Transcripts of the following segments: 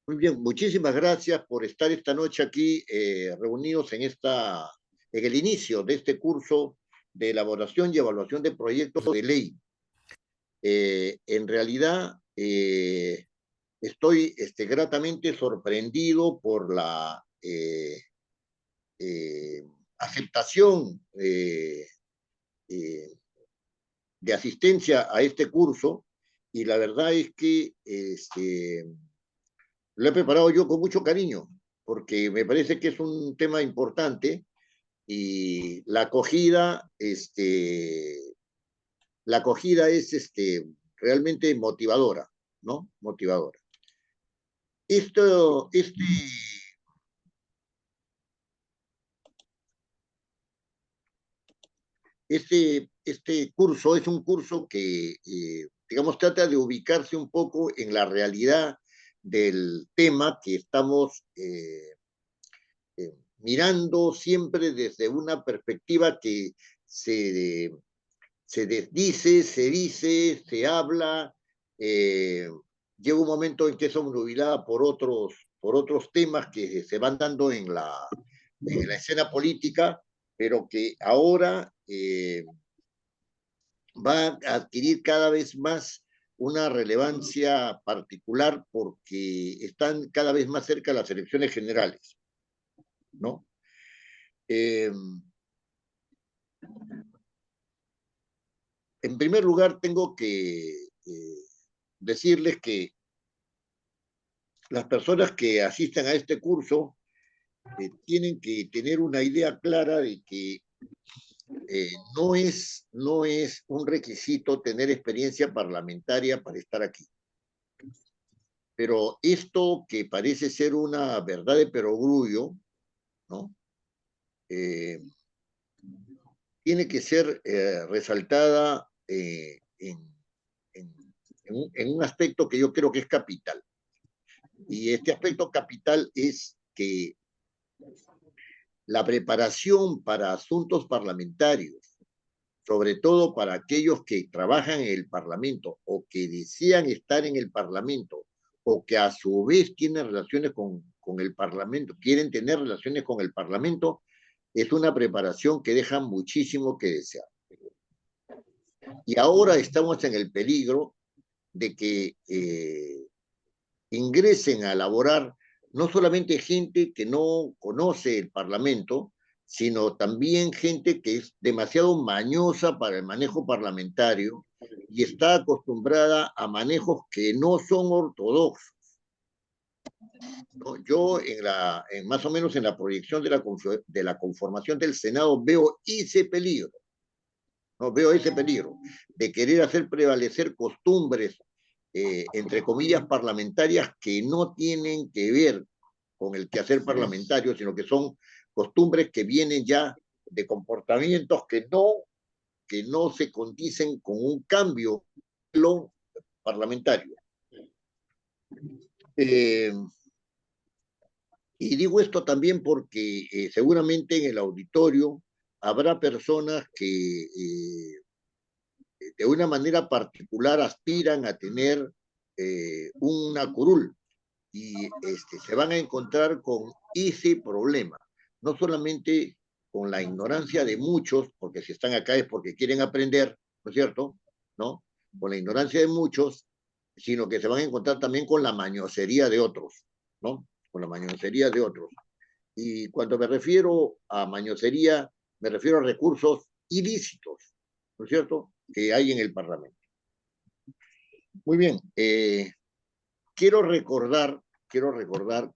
Muy bien, muchísimas gracias por estar esta noche aquí reunidos en el inicio de este curso de elaboración y evaluación de proyectos de ley. En realidad, estoy gratamente sorprendido por la eh, aceptación eh, de asistencia a este curso, y la verdad es que lo he preparado yo con mucho cariño, porque me parece que es un tema importante y la acogida es realmente motivadora, ¿no? Motivadora. Esto, este curso es un curso que, digamos, trata de ubicarse un poco en la realidad del tema que estamos mirando siempre desde una perspectiva que se, se desdice, se dice, se habla, eh, llega un momento en que es obnubilada por otros temas que se van dando en la escena política, pero que ahora va a adquirir cada vez más una relevancia particular porque están cada vez más cerca las elecciones generales, ¿no? Eh, en primer lugar, tengo que decirles que las personas que asistan a este curso tienen que tener una idea clara de que no es un requisito tener experiencia parlamentaria para estar aquí. Pero esto que parece ser una verdad de perogrullo, ¿no? Eh, tiene que ser resaltada en un aspecto que yo creo que es capital. Y este aspecto capital es que la preparación para asuntos parlamentarios, sobre todo para aquellos que trabajan en el Parlamento o que desean estar en el Parlamento o que a su vez tienen relaciones con el Parlamento, quieren tener relaciones con el Parlamento, es una preparación que deja muchísimo que desear. Y ahora estamos en el peligro de que ingresen a elaborar no solamente gente que no conoce el Parlamento, sino también gente que es demasiado mañosa para el manejo parlamentario y está acostumbrada a manejos que no son ortodoxos, ¿no? Yo más o menos en la proyección de la conformación del Senado veo ese peligro, ¿no? Veo ese peligro de querer hacer prevalecer costumbres entre comillas, parlamentarias que no tienen que ver con el quehacer parlamentario, sino que son costumbres que vienen ya de comportamientos que no se condicen con un cambio parlamentario. Eh, y digo esto también porque seguramente en el auditorio habrá personas que de una manera particular aspiran a tener una curul y se van a encontrar con ese problema, no solamente con la ignorancia de muchos, porque si están acá es porque quieren aprender, ¿no es cierto? ¿No? Con la ignorancia de muchos, sino que se van a encontrar también con la mañosería de otros, ¿no? Con la mañosería de otros. Y cuando me refiero a mañosería, me refiero a recursos ilícitos, ¿no es cierto?, que hay en el Parlamento. Muy bien, quiero recordar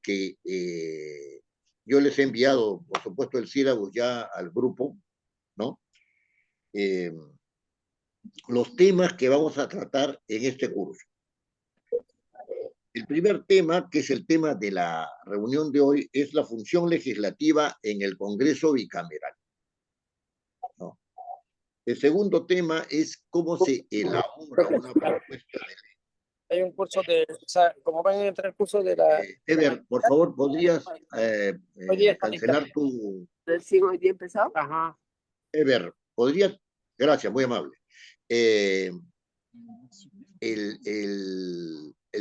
que yo les he enviado, por supuesto, el sílabus ya al grupo, ¿no? Eh, los temas que vamos a tratar en este curso. El primer tema, que es el tema de la reunión de hoy, es la función legislativa en el Congreso bicameral, ¿no? El segundo tema es cómo se elabora una propuesta de ley. Hay un curso de, o sea, como van a entrar el curso de la... Ever, por favor, ¿podrías cancelar tu... ¿Recién hoy día empezado? Ajá. Ever, ¿podrías? Gracias, muy amable. El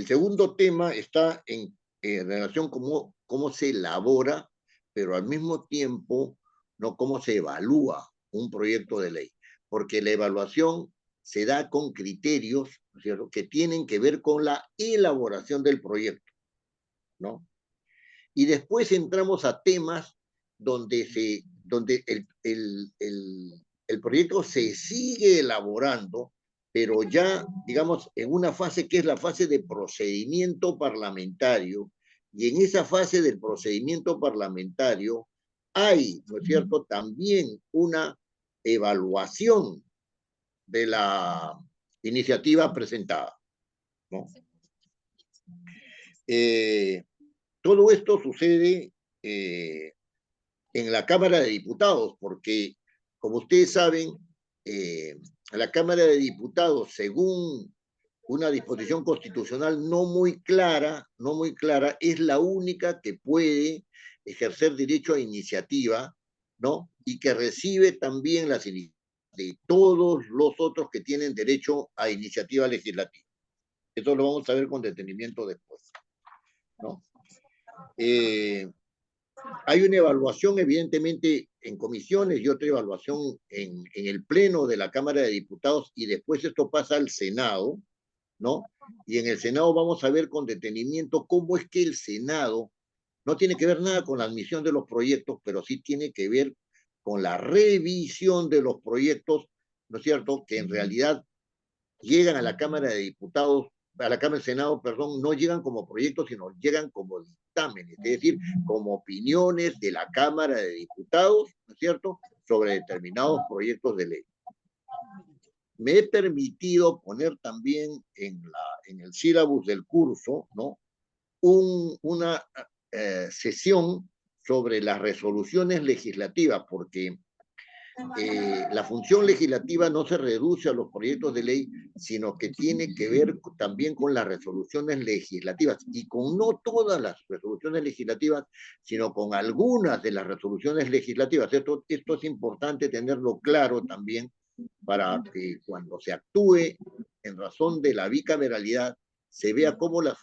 segundo tema está en en relación a cómo se elabora, pero al mismo tiempo, no cómo se evalúa un proyecto de ley, porque la evaluación se da con criterios, ¿no es cierto?, que tienen que ver con la elaboración del proyecto, ¿no? Y después entramos a temas donde el proyecto se sigue elaborando, pero ya, digamos, en una fase que es la fase de procedimiento parlamentario, y en esa fase del procedimiento parlamentario hay, ¿no es cierto?, también una evaluación de la iniciativa presentada, ¿no? Todo esto sucede en la Cámara de Diputados, porque, como ustedes saben, la Cámara de Diputados, según una disposición constitucional no muy clara, es la única que puede ejercer derecho a iniciativa, ¿no? Y que recibe también las iniciativas de todos los otros que tienen derecho a iniciativa legislativa. Eso lo vamos a ver con detenimiento después, ¿no? Hay una evaluación, evidentemente, en comisiones y otra evaluación en el Pleno de la Cámara de Diputados, y después esto pasa al Senado, ¿no? Y en el Senado vamos a ver con detenimiento cómo es que el Senado no tiene que ver nada con la admisión de los proyectos, pero sí tiene que ver con la revisión de los proyectos, ¿no es cierto?, que en realidad llegan a la Cámara de Diputados, a la Cámara del Senado, perdón, no llegan como proyectos, sino llegan como dictámenes, es decir, como opiniones de la Cámara de Diputados, ¿no es cierto?, sobre determinados proyectos de ley. Me he permitido poner también en el sílabus del curso, ¿no?, una sesión sobre las resoluciones legislativas, porque la función legislativa no se reduce a los proyectos de ley, sino que tiene que ver también con las resoluciones legislativas, y con no todas las resoluciones legislativas, sino con algunas de las resoluciones legislativas. Esto es importante tenerlo claro también, para que cuando se actúe en razón de la bicameralidad, se vea cómo las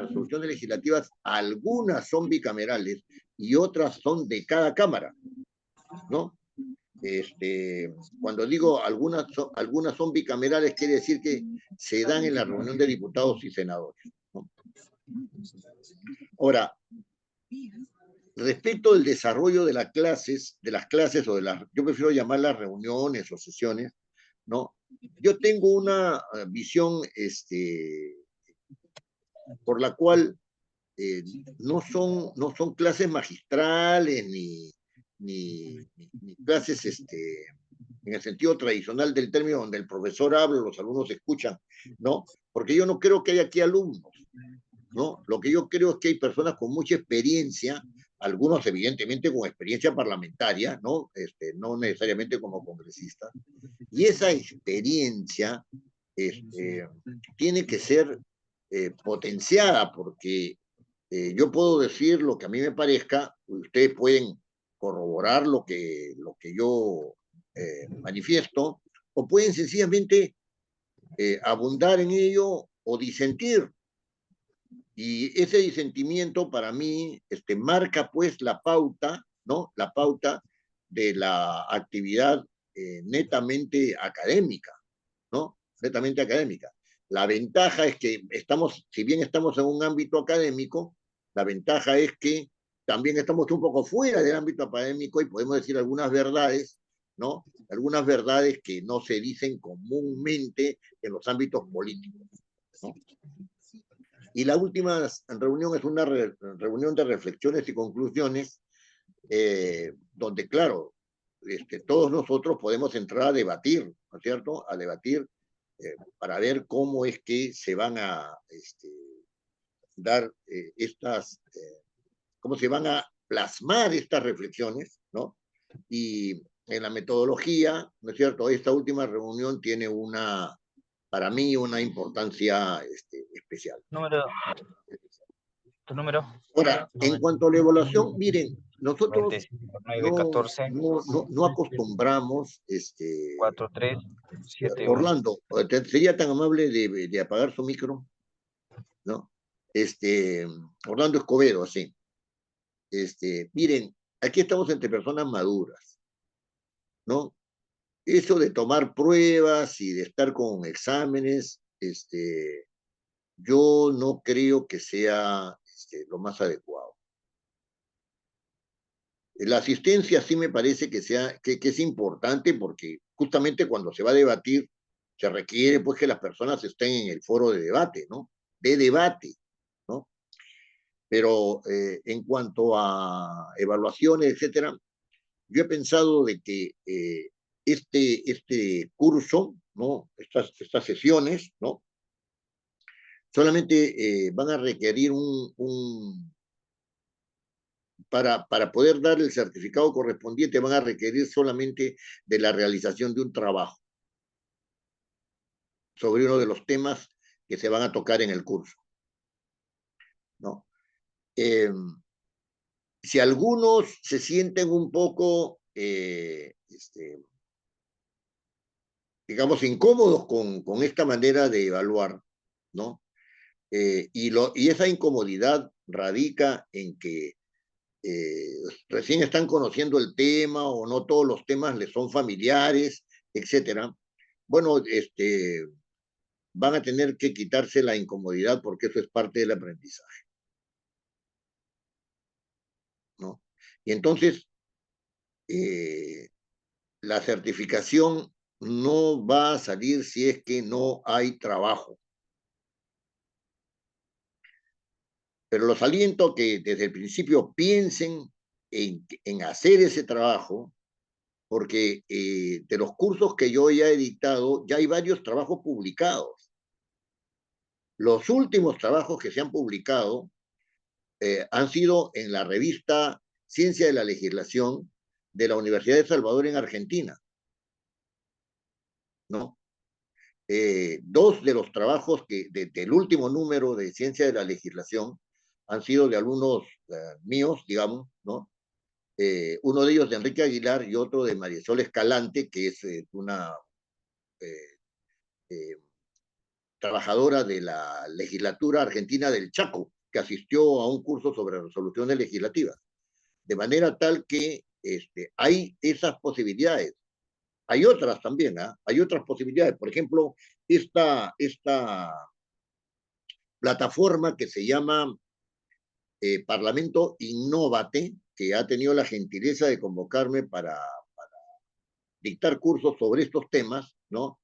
resoluciones legislativas, algunas son bicamerales y otras son de cada cámara, ¿no? Cuando digo algunas son bicamerales, quiere decir que se dan en la reunión de diputados y senadores, ¿no? Ahora, respecto del desarrollo de las clases, yo prefiero llamarlas reuniones o sesiones, ¿no? Yo tengo una visión por la cual no son clases magistrales ni clases en el sentido tradicional del término, donde el profesor habla, los alumnos escuchan, ¿no? Porque yo no creo que haya aquí alumnos, ¿no? Lo que yo creo es que hay personas con mucha experiencia, algunos evidentemente con experiencia parlamentaria, ¿no? No necesariamente como congresistas, y esa experiencia tiene que ser potenciada, porque yo puedo decir lo que a mí me parezca, ustedes pueden corroborar lo que yo manifiesto, o pueden sencillamente abundar en ello o disentir. Y ese disentimiento para mí marca pues la pauta, ¿no? La pauta de la actividad netamente académica, ¿no? Netamente académica. La ventaja es que si bien estamos en un ámbito académico, la ventaja es que también estamos un poco fuera del ámbito académico y podemos decir algunas verdades, ¿no? Algunas verdades que no se dicen comúnmente en los ámbitos políticos, ¿no? Y la última reunión es una reunión de reflexiones y conclusiones, donde, claro, todos nosotros podemos entrar a debatir, ¿no es cierto?, a debatir para ver cómo es que se van a dar cómo se van a plasmar estas reflexiones, ¿no? Y en la metodología, ¿no es cierto?, esta última reunión tiene para mí, una importancia especial. ¿Tu número? Ahora, en cuanto a la evaluación, miren, nosotros 914 no acostumbramos, 4371. Orlando, ¿sería tan amable de apagar su micro? ¿No? este, Orlando Escobedo, así. Miren, aquí estamos entre personas maduras, ¿no? Eso de tomar pruebas y de estar con exámenes, yo no creo que sea lo más adecuado. La asistencia sí me parece que es importante porque justamente cuando se va a debatir se requiere pues que las personas estén en el foro de debate, ¿no? De debate, ¿no? Pero en cuanto a evaluaciones, etcétera, yo he pensado de que este curso, ¿no? Estas sesiones, ¿no? Solamente van a requerir para poder dar el certificado correspondiente, van a requerir solamente de la realización de un trabajo sobre uno de los temas que se van a tocar en el curso, ¿no? Eh, si algunos se sienten un poco, digamos, incómodos con esta manera de evaluar, ¿no? Y esa incomodidad radica en que recién están conociendo el tema o no todos los temas les son familiares, etcétera. Bueno, van a tener que quitarse la incomodidad porque eso es parte del aprendizaje, ¿no? Y entonces, eh, la certificación no va a salir si es que no hay trabajo. Pero los aliento a que desde el principio piensen en hacer ese trabajo, porque de los cursos que yo ya he dictado, ya hay varios trabajos publicados. Los últimos trabajos que se han publicado han sido en la revista Ciencia de la Legislación de la Universidad de Salvador en Argentina, ¿no? Dos de los trabajos del último número de Ciencia de la Legislación han sido de alumnos míos, digamos, ¿no? Uno de ellos de Enrique Aguilar y otro de Marisol Escalante, que es una eh, eh, trabajadora de la legislatura argentina del Chaco, que asistió a un curso sobre resoluciones legislativas. De manera tal que hay esas posibilidades. Hay otras también, ¿eh? Hay otras posibilidades. Por ejemplo, esta plataforma que se llama Parlamento Innovate, que ha tenido la gentileza de convocarme para dictar cursos sobre estos temas, ¿no?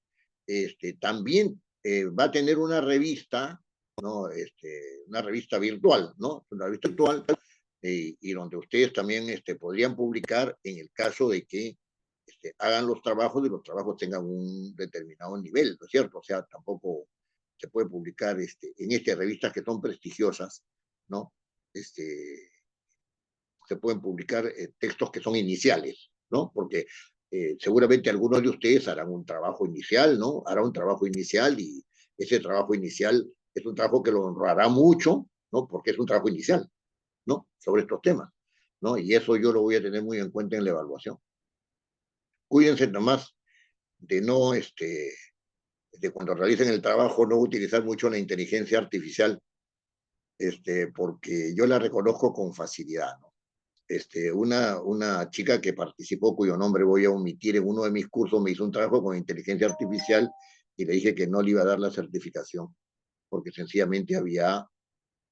También va a tener una revista, ¿no? Una revista virtual, ¿no? Una revista virtual y donde ustedes también podrían publicar en el caso de que hagan los trabajos y los trabajos tengan un determinado nivel, ¿no es cierto? O sea, tampoco se puede publicar en estas revistas que son prestigiosas, ¿no? Se pueden publicar textos que son iniciales, ¿no? Porque seguramente algunos de ustedes harán un trabajo inicial, ¿no? Hará un trabajo inicial y ese trabajo inicial es un trabajo que lo honrará mucho, ¿no? Porque es un trabajo inicial, ¿no? Sobre estos temas, ¿no? Y eso yo lo voy a tener muy en cuenta en la evaluación. Cuídense nomás de no, de cuando realicen el trabajo, no utilizar mucho la inteligencia artificial, porque yo la reconozco con facilidad, ¿no? Una chica que participó, cuyo nombre voy a omitir en uno de mis cursos, me hizo un trabajo con inteligencia artificial y le dije que no le iba a dar la certificación, porque sencillamente había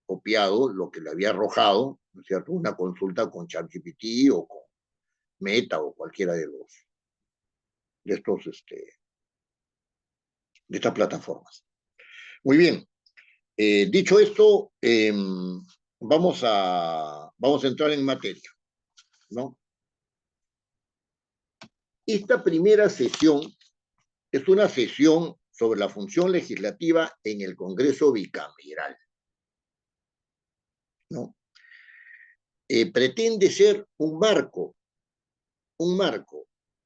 copiado lo que le había arrojado, ¿no es cierto? Una consulta con ChatGPT o con Meta o cualquiera de estos, de estas plataformas. Muy bien. Dicho esto, vamos a entrar en materia, ¿no? Esta primera sesión es una sesión sobre la función legislativa en el Congreso bicameral, ¿no? Pretende ser un marco,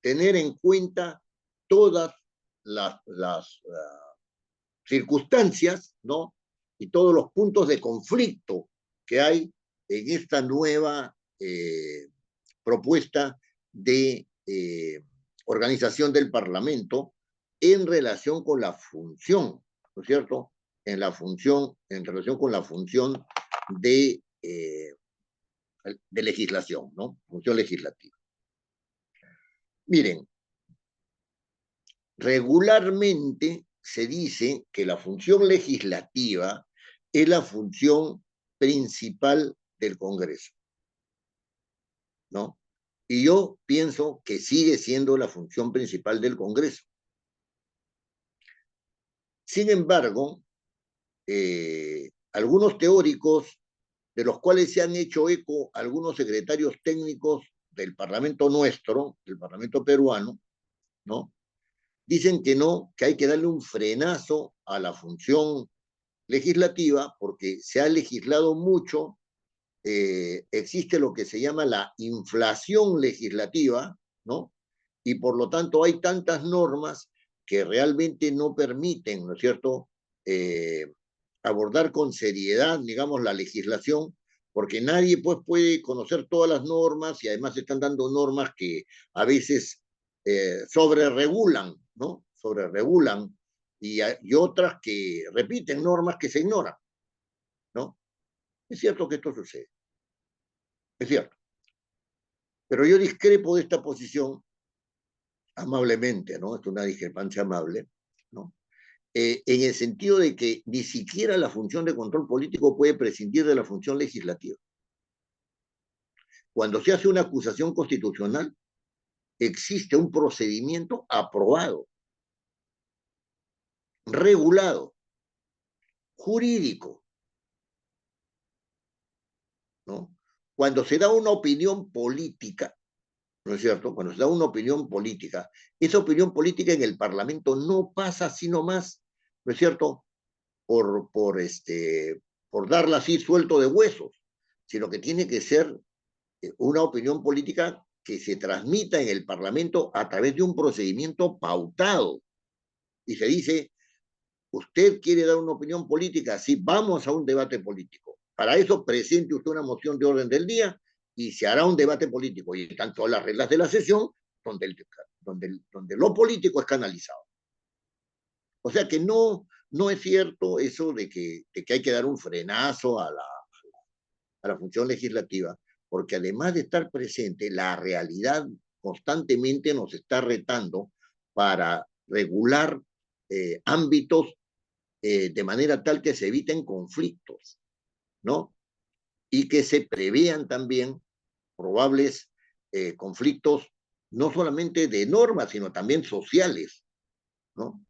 tener en cuenta todas las circunstancias, ¿no? Y todos los puntos de conflicto que hay en esta nueva propuesta de organización del Parlamento en relación con la función, ¿no es cierto?, en la función, en relación con la función de, de legislación, ¿no? Función legislativa. Miren, regularmente se dice que la función legislativa es la función principal del Congreso, ¿no? Y yo pienso que sigue siendo la función principal del Congreso. Sin embargo, algunos teóricos, de los cuales se han hecho eco algunos secretarios técnicos del Parlamento nuestro, del Parlamento peruano, ¿no? Dicen que no, que hay que darle un frenazo a la función legislativa porque se ha legislado mucho, existe lo que se llama la inflación legislativa, ¿no? Y por lo tanto hay tantas normas que realmente no permiten, ¿no es cierto?, abordar con seriedad, digamos, la legislación, porque nadie pues puede conocer todas las normas y además están dando normas que a veces sobreregulan, ¿no? Sobreregulan y otras que repiten normas que se ignoran, ¿no? Es cierto que esto sucede, es cierto. Pero yo discrepo de esta posición amablemente, ¿no? Es una discrepancia amable, ¿no? En el sentido de que ni siquiera la función de control político puede prescindir de la función legislativa. Cuando se hace una acusación constitucional, existe un procedimiento aprobado, regulado, jurídico, ¿no? Cuando se da una opinión política, ¿no es cierto? Cuando se da una opinión política, esa opinión política en el Parlamento no pasa así nomás, ¿no es cierto? Por darla así suelto de huesos, sino que tiene que ser una opinión política que se transmita en el Parlamento a través de un procedimiento pautado. Y se dice, usted quiere dar una opinión política, sí, vamos a un debate político. Para eso presente usted una moción de orden del día y se hará un debate político. Y están todas las reglas de la sesión donde lo político es canalizado. O sea que no es cierto eso de que hay que dar un frenazo a la función legislativa, porque además de estar presente, la realidad constantemente nos está retando para regular ámbitos de manera tal que se eviten conflictos, ¿no? Y que se prevean también probables conflictos, no solamente de normas, sino también sociales, ¿no?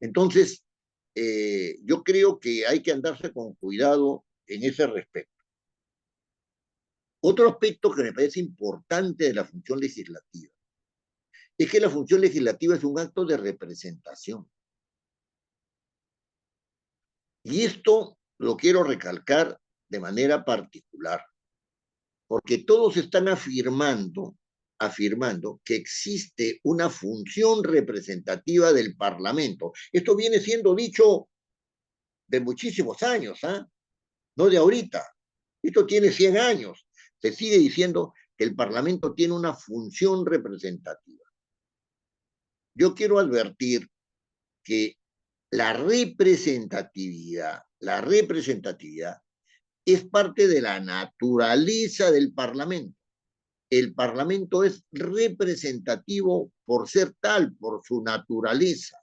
Entonces, yo creo que hay que andarse con cuidado en ese respecto. Otro aspecto que me parece importante de la función legislativa es que la función legislativa es un acto de representación. Y esto lo quiero recalcar de manera particular, porque todos están afirmando que existe una función representativa del Parlamento. Esto viene siendo dicho de muchísimos años, ¿ah? No de ahorita. Esto tiene 100 años. Se sigue diciendo que el Parlamento tiene una función representativa. Yo quiero advertir que la representatividad es parte de la naturaleza del Parlamento. El Parlamento es representativo por ser tal, por su naturaleza.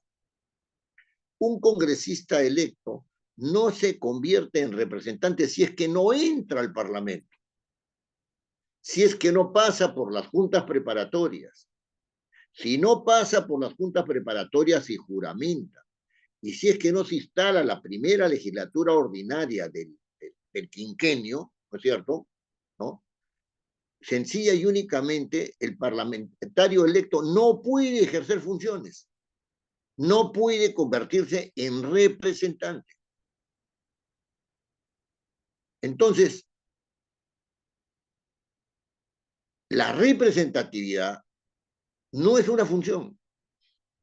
Un congresista electo no se convierte en representante si es que no entra al Parlamento, si es que no pasa por las juntas preparatorias. Si no pasa por las juntas preparatorias y juramenta, y si es que no se instala la primera legislatura ordinaria del quinquenio, ¿no es cierto? ¿No? Sencilla y únicamente el parlamentario electo no puede ejercer funciones, no puede convertirse en representante. Entonces, la representatividad no es una función.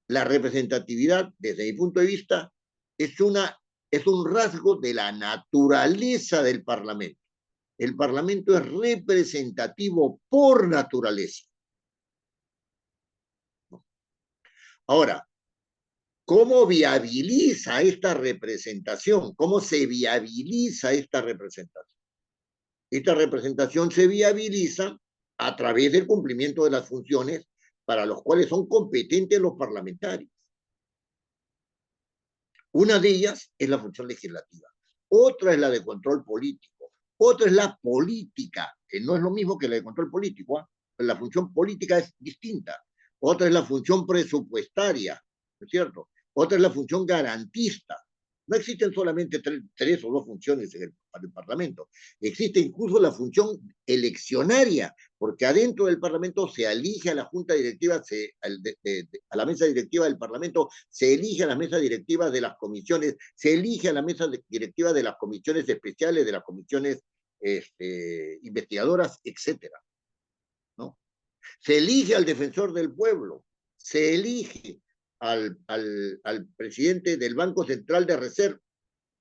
La representatividad, desde mi punto de vista, es un rasgo de la naturaleza del Parlamento. El Parlamento es representativo por naturaleza. Ahora, ¿Cómo viabiliza esta representación? ¿Cómo se viabiliza esta representación? Esta representación se viabiliza a través del cumplimiento de las funciones para los cuales son competentes los parlamentarios. Una de ellas es la función legislativa, otra es la de control político, otra es la política, que no es lo mismo que la de control político, ¿eh? La función política es distinta. Otra es la función presupuestaria, ¿no es cierto? Otra es la función garantista. No existen solamente tres o dos funciones para el Parlamento. Existe incluso la función eleccionaria, porque adentro del Parlamento se elige a la Junta Directiva, a la mesa directiva del Parlamento, se elige a la mesa directiva de las comisiones, se elige a la mesa directiva de las comisiones especiales, de las comisiones investigadoras, etcétera, ¿no? Se elige al defensor del pueblo, se elige al presidente del Banco Central de Reserva,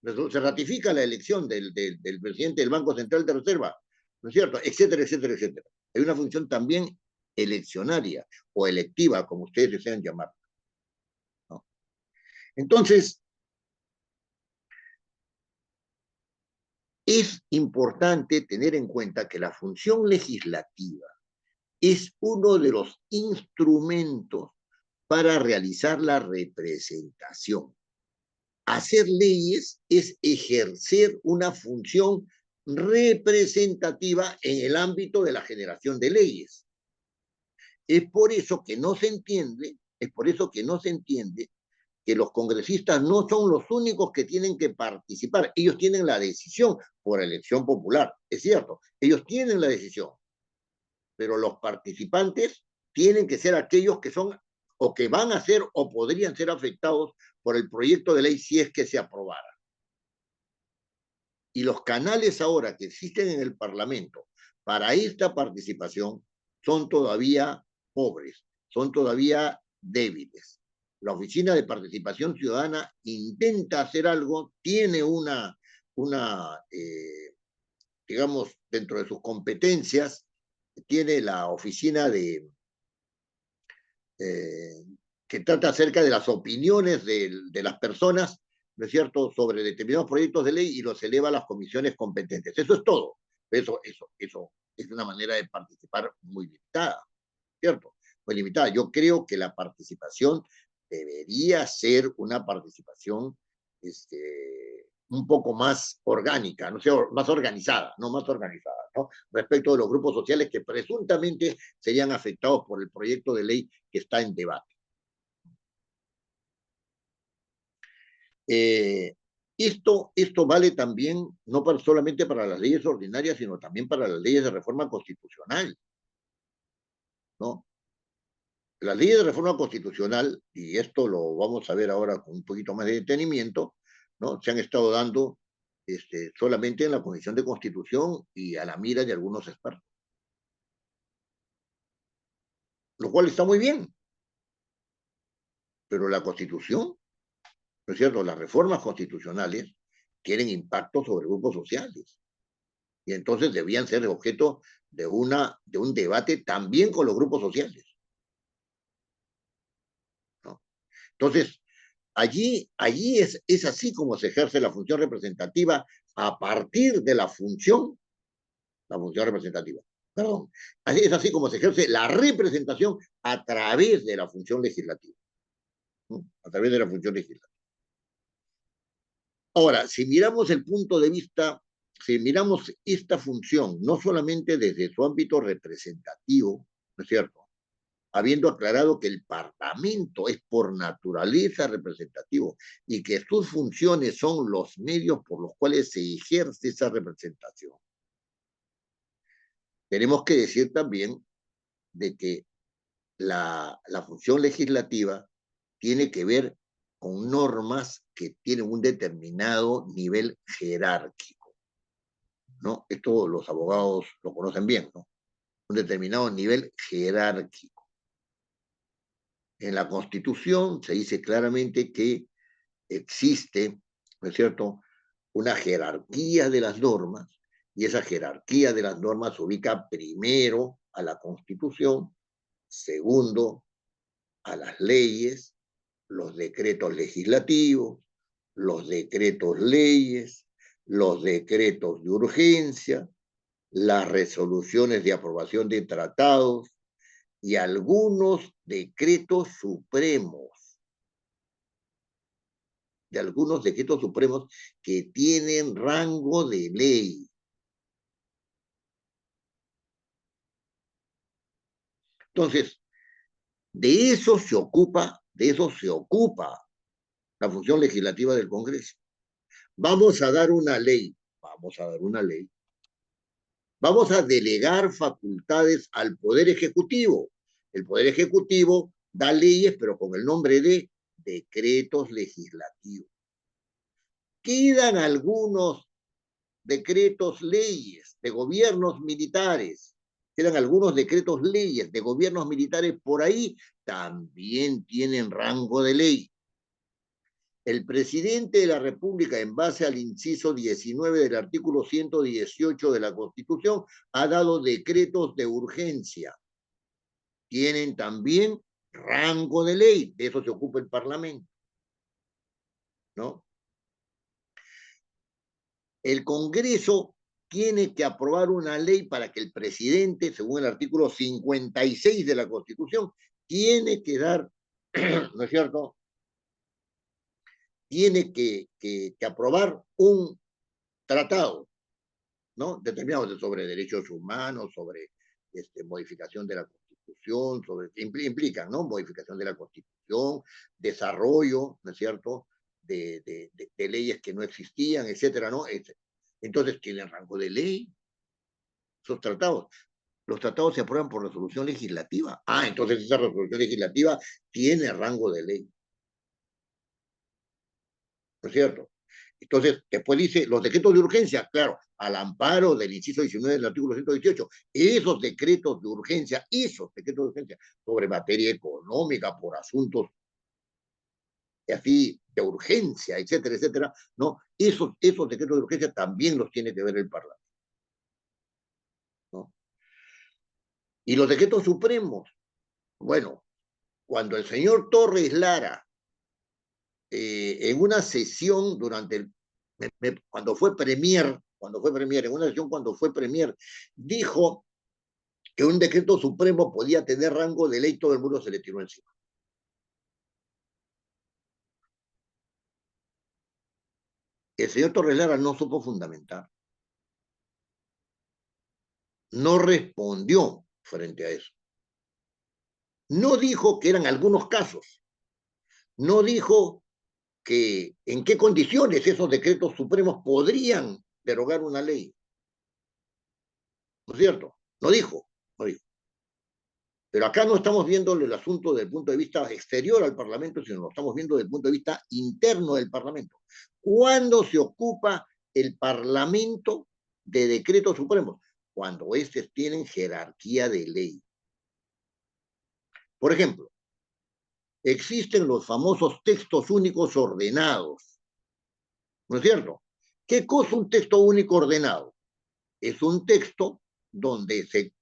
se ratifica la elección del presidente del Banco Central de Reserva, ¿no es cierto? Etcétera, etcétera, etcétera. Hay una función también eleccionaria o electiva, como ustedes desean llamar, ¿no? Entonces, es importante tener en cuenta que la función legislativa es uno de los instrumentos para realizar la representación. Hacer leyes es ejercer una función representativa en el ámbito de la generación de leyes. Es por eso que no se entiende, que los congresistas no son los únicos que tienen que participar. Ellos tienen la decisión por elección popular, es cierto, ellos tienen la decisión, pero los participantes tienen que ser aquellos que son o que van a ser o podrían ser afectados por el proyecto de ley si es que se aprobara. Y los canales ahora que existen en el Parlamento para esta participación son todavía pobres, son todavía débiles. La Oficina de Participación Ciudadana intenta hacer algo, tiene digamos, dentro de sus competencias, tiene la oficina que trata acerca de las opiniones de las personas, ¿no es cierto?, sobre determinados proyectos de ley y los eleva a las comisiones competentes. Eso es todo. Eso es una manera de participar muy limitada, ¿cierto? Muy limitada. Yo creo que la participación debería ser una participación un poco más orgánica, no sé, más organizada, ¿no? Respecto de los grupos sociales que presuntamente serían afectados por el proyecto de ley que está en debate. Esto vale también no solamente para las leyes ordinarias, sino también para las leyes de reforma constitucional, ¿no? Las leyes de reforma constitucional, y esto lo vamos a ver ahora con un poquito más de detenimiento, ¿no?, se han estado dando solamente en la Comisión de Constitución y a la mira de algunos expertos, lo cual está muy bien, pero la Constitución, ¿no es cierto?, las reformas constitucionales tienen impacto sobre grupos sociales y entonces debían ser objeto de un debate también con los grupos sociales, ¿no? Entonces, allí es así como se ejerce la función representativa a partir de la función representativa. Perdón, es así como se ejerce la representación a través de la función legislativa, ¿no? A través de la función legislativa. Ahora, si miramos el punto de vista, si miramos esta función, no solamente desde su ámbito representativo, ¿no es cierto?, habiendo aclarado que el Parlamento es por naturaleza representativo y que sus funciones son los medios por los cuales se ejerce esa representación. Tenemos que decir también de que la función legislativa tiene que ver con normas que tienen un determinado nivel jerárquico, ¿no? Esto los abogados lo conocen bien, ¿no? Un determinado nivel jerárquico. En la Constitución se dice claramente que existe, ¿no es cierto?, una jerarquía de las normas, y esa jerarquía de las normas ubica primero a la Constitución, segundo a las leyes, los decretos legislativos, los decretos leyes, los decretos de urgencia, las resoluciones de aprobación de tratados y algunos decretos supremos, que tienen rango de ley. Entonces, de eso se ocupa la función legislativa del Congreso. Vamos a dar una ley, vamos a delegar facultades al Poder Ejecutivo. El Poder Ejecutivo da leyes, pero con el nombre de decretos legislativos. Quedan algunos decretos leyes de gobiernos militares, quedan algunos decretos leyes de gobiernos militares por ahí, también tienen rango de ley. El presidente de la República, en base al inciso 19 del artículo 118 de la Constitución, ha dado decretos de urgencia. Tienen también rango de ley, de eso se ocupa el Parlamento, ¿no? El Congreso tiene que aprobar una ley para que el presidente, según el artículo 56 de la Constitución, tiene que dar, ¿no es cierto? Tiene que aprobar un tratado, ¿no? Determinado sobre derechos humanos, sobre modificación de la Constitución, sobre implican, ¿no? Modificación de la Constitución, desarrollo, ¿no es cierto? De leyes que no existían, etcétera, ¿no? Entonces tienen rango de ley esos tratados. Los tratados se aprueban por resolución legislativa. Ah, entonces esa resolución legislativa tiene rango de ley. ¿No es cierto? Entonces, después dice, los decretos de urgencia, claro, al amparo del inciso 19 del artículo 118, esos decretos de urgencia sobre materia económica, por asuntos así de urgencia, etcétera, etcétera, ¿no? Esos decretos de urgencia también los tiene que ver el Parlamento, ¿no? Y los decretos supremos, bueno, cuando el señor Torres Lara, en una sesión cuando fue premier, en una sesión cuando fue premier, dijo que un decreto supremo podía tener rango de ley, todo el mundo se le tiró encima. El señor Torres Lara no supo fundamentar, no respondió frente a eso. No dijo que eran algunos casos, no dijo que en qué condiciones esos decretos supremos podrían derogar una ley. ¿No es cierto? No dijo, no dijo. Pero acá no estamos viendo el asunto desde el punto de vista exterior al Parlamento, sino lo estamos viendo desde el punto de vista interno del Parlamento. ¿Cuándo se ocupa el Parlamento de decretos supremos? Cuando estos tienen jerarquía de ley. Por ejemplo, existen los famosos textos únicos ordenados. ¿No es cierto? ¿Qué cosa un texto único ordenado? Es un texto donde se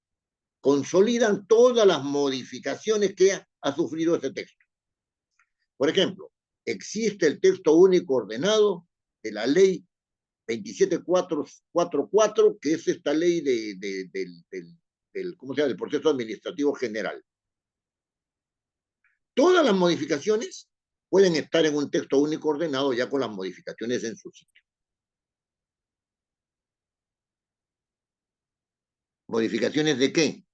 consolidan todas las modificaciones que ha sufrido ese texto. Por ejemplo, existe el texto único ordenado de la ley 27444, que es esta ley ¿cómo se llama? Del proceso administrativo general. Todas las modificaciones pueden estar en un texto único ordenado ya con las modificaciones en su sitio. ¿Modificaciones de qué?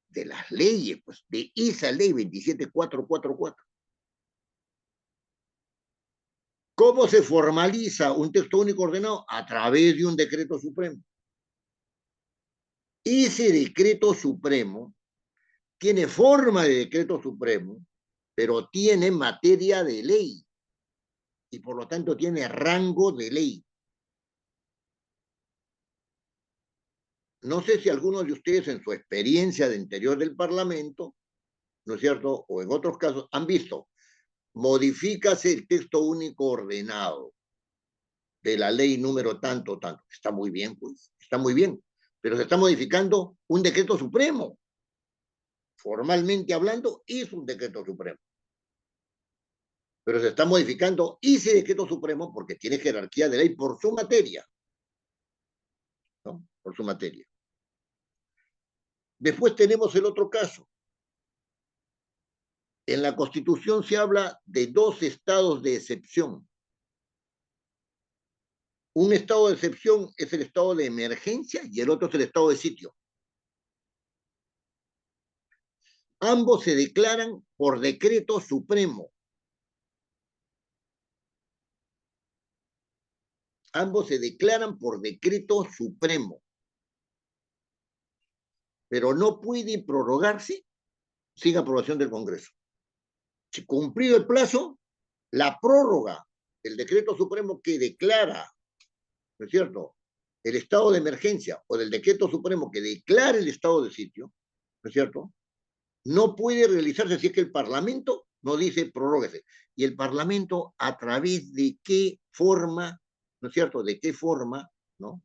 De las leyes, pues, de esa ley 27444. ¿Cómo se formaliza un texto único ordenado? A través de un decreto supremo. Ese decreto supremo tiene forma de decreto supremo, pero tiene materia de ley y por lo tanto tiene rango de ley. No sé si algunos de ustedes en su experiencia de interior del Parlamento, ¿no es cierto? O en otros casos, han visto, modifícase el texto único ordenado de la ley número tanto, tanto. Está muy bien, pues, está muy bien, pero se está modificando un decreto supremo. Formalmente hablando, es un decreto supremo. pero se está modificando ese decreto supremo porque tiene jerarquía de ley por su materia, ¿no? Por su materia. Después tenemos el otro caso. En la Constitución se habla de dos estados de excepción. Un estado de excepción es el estado de emergencia y el otro es el estado de sitio. Ambos se declaran por decreto supremo. Ambos se declaran por decreto supremo. Pero no puede prorrogarse sin aprobación del Congreso. Si cumplido el plazo, la prórroga del decreto supremo que declara, ¿no es cierto?, el estado de emergencia o del decreto supremo que declara el estado de sitio, ¿no es cierto?, no puede realizarse si es que el Parlamento no dice prorróguese. Y el Parlamento, ¿a través de qué forma, no es cierto?, de qué forma, ¿no?,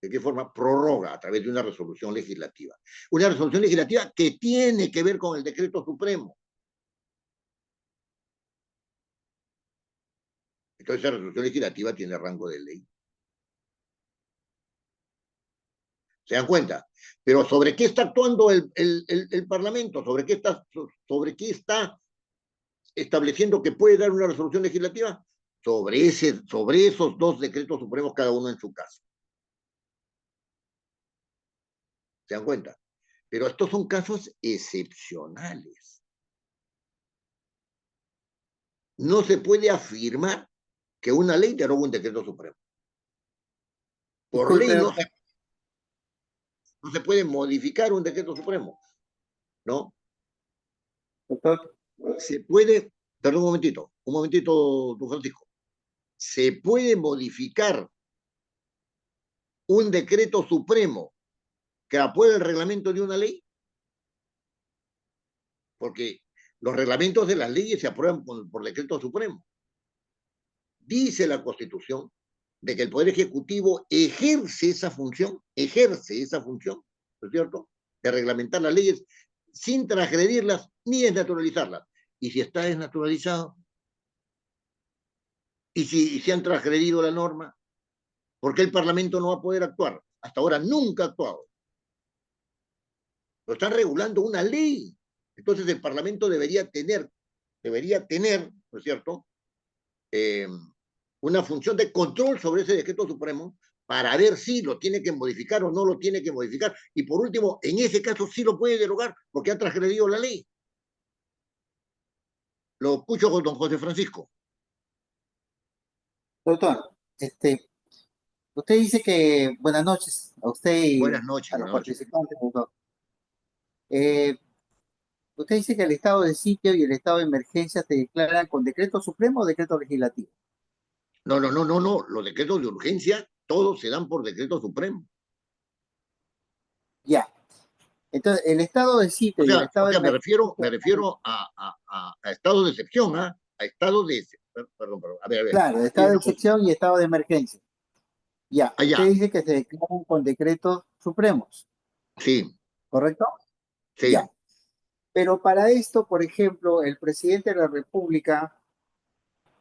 de qué forma prorroga? A través de una resolución legislativa. Una resolución legislativa que tiene que ver con el decreto supremo. Entonces, esa resolución legislativa tiene rango de ley. ¿Se dan cuenta? Pero ¿sobre qué está actuando el Parlamento? ¿Sobre qué está estableciendo que puede dar una resolución legislativa? Sobre esos dos decretos supremos, cada uno en su caso. ¿Se dan cuenta? Pero estos son casos excepcionales. No se puede afirmar que una ley deroga un decreto supremo. Por Disculpe, ley doctor. no se puede modificar un decreto supremo, ¿no? Doctor, Se puede, perdón un momentito, don Francisco. Se puede modificar un decreto supremo que apruebe el reglamento de una ley, porque los reglamentos de las leyes se aprueban por decreto supremo. Dice la Constitución de que el Poder Ejecutivo ejerce esa función, ¿no es cierto?, de reglamentar las leyes sin transgredirlas ni desnaturalizarlas. Y si está desnaturalizado, y si han transgredido la norma, ¿por qué el Parlamento no va a poder actuar? Hasta ahora nunca ha actuado. Lo están regulando una ley. Entonces el Parlamento debería tener, ¿no es cierto?, una función de control sobre ese decreto supremo para ver si lo tiene que modificar o no lo tiene que modificar. Y por último, en ese caso sí lo puede derogar porque ha transgredido la ley. Lo escucho con don José Francisco. doctor, usted dice que buenas noches a usted y Buenas noches, a los buenas noches. participantes, doctor. Eh, Usted dice que el estado de sitio y el estado de emergencia se declaran con decreto supremo o decreto legislativo. No. Los decretos de urgencia, todos se dan por decreto supremo. Ya. Entonces, el estado de sitio y el estado O de sea, emergencia. me refiero a estados de excepción, ¿ah? A estados de, perdón, a ver. Claro, Hay estado de una excepción y estado de emergencia. Ya. allá, Usted dice que se declaran con decretos supremos, sí, ¿correcto? sí. Ya. Pero para esto, por ejemplo, el presidente de la República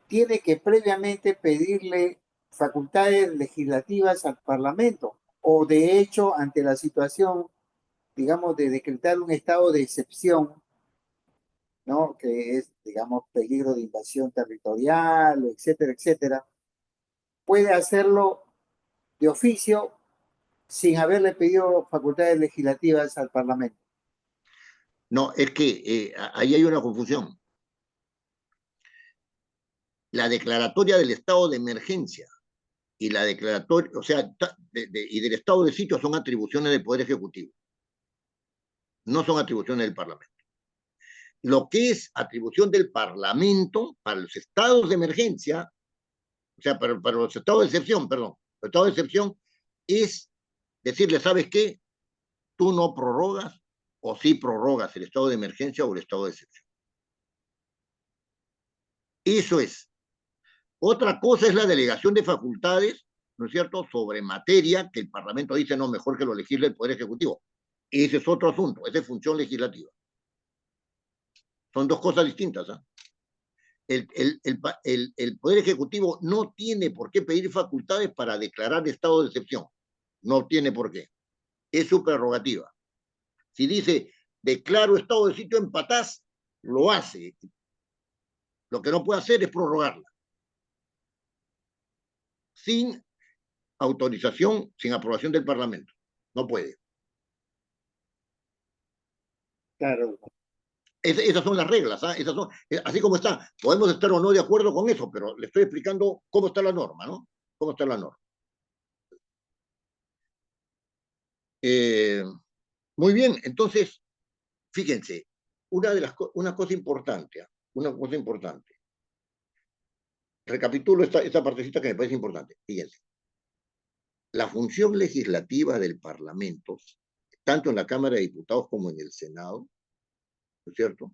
tiene que previamente pedirle facultades legislativas al Parlamento, o de hecho, ante la situación, digamos, de decretar un estado de excepción, ¿no? Que es, digamos, peligro de invasión territorial, etcétera, etcétera, puede hacerlo de oficio sin haberle pedido facultades legislativas al Parlamento. No, es que ahí hay una confusión. La declaratoria del estado de emergencia y la declaratoria, o sea, y del estado de sitio son atribuciones del Poder Ejecutivo, no son atribuciones del Parlamento. Lo que es atribución del Parlamento para los estados de emergencia, o sea, para los estados de excepción, perdón, los estados de excepción es decirle, ¿sabes qué? Tú no prorrogas o sí prorrogas el estado de emergencia o el estado de excepción. Eso es. Otra cosa es la delegación de facultades, ¿no es cierto?, sobre materia que el Parlamento dice, no, mejor que lo legisle el Poder Ejecutivo. Ese es otro asunto, esa es función legislativa. Son dos cosas distintas, ¿eh? el Poder Ejecutivo no tiene por qué pedir facultades para declarar estado de excepción. No tiene por qué. Es su prerrogativa. Si dice, declaro estado de sitio en Patás, lo hace. Lo que no puede hacer es prorrogarla. Sin autorización, sin aprobación del Parlamento. No puede. Claro. Esas son las reglas, ¿ah? Esas son, así como está. Podemos estar o no de acuerdo con eso, pero le estoy explicando cómo está la norma, ¿no? Cómo está la norma. Eh, muy bien, entonces, fíjense, una cosa importante, una cosa importante. Recapitulo esta partecita que me parece importante. Fíjense, la función legislativa del Parlamento, tanto en la Cámara de Diputados como en el Senado, ¿no es cierto?,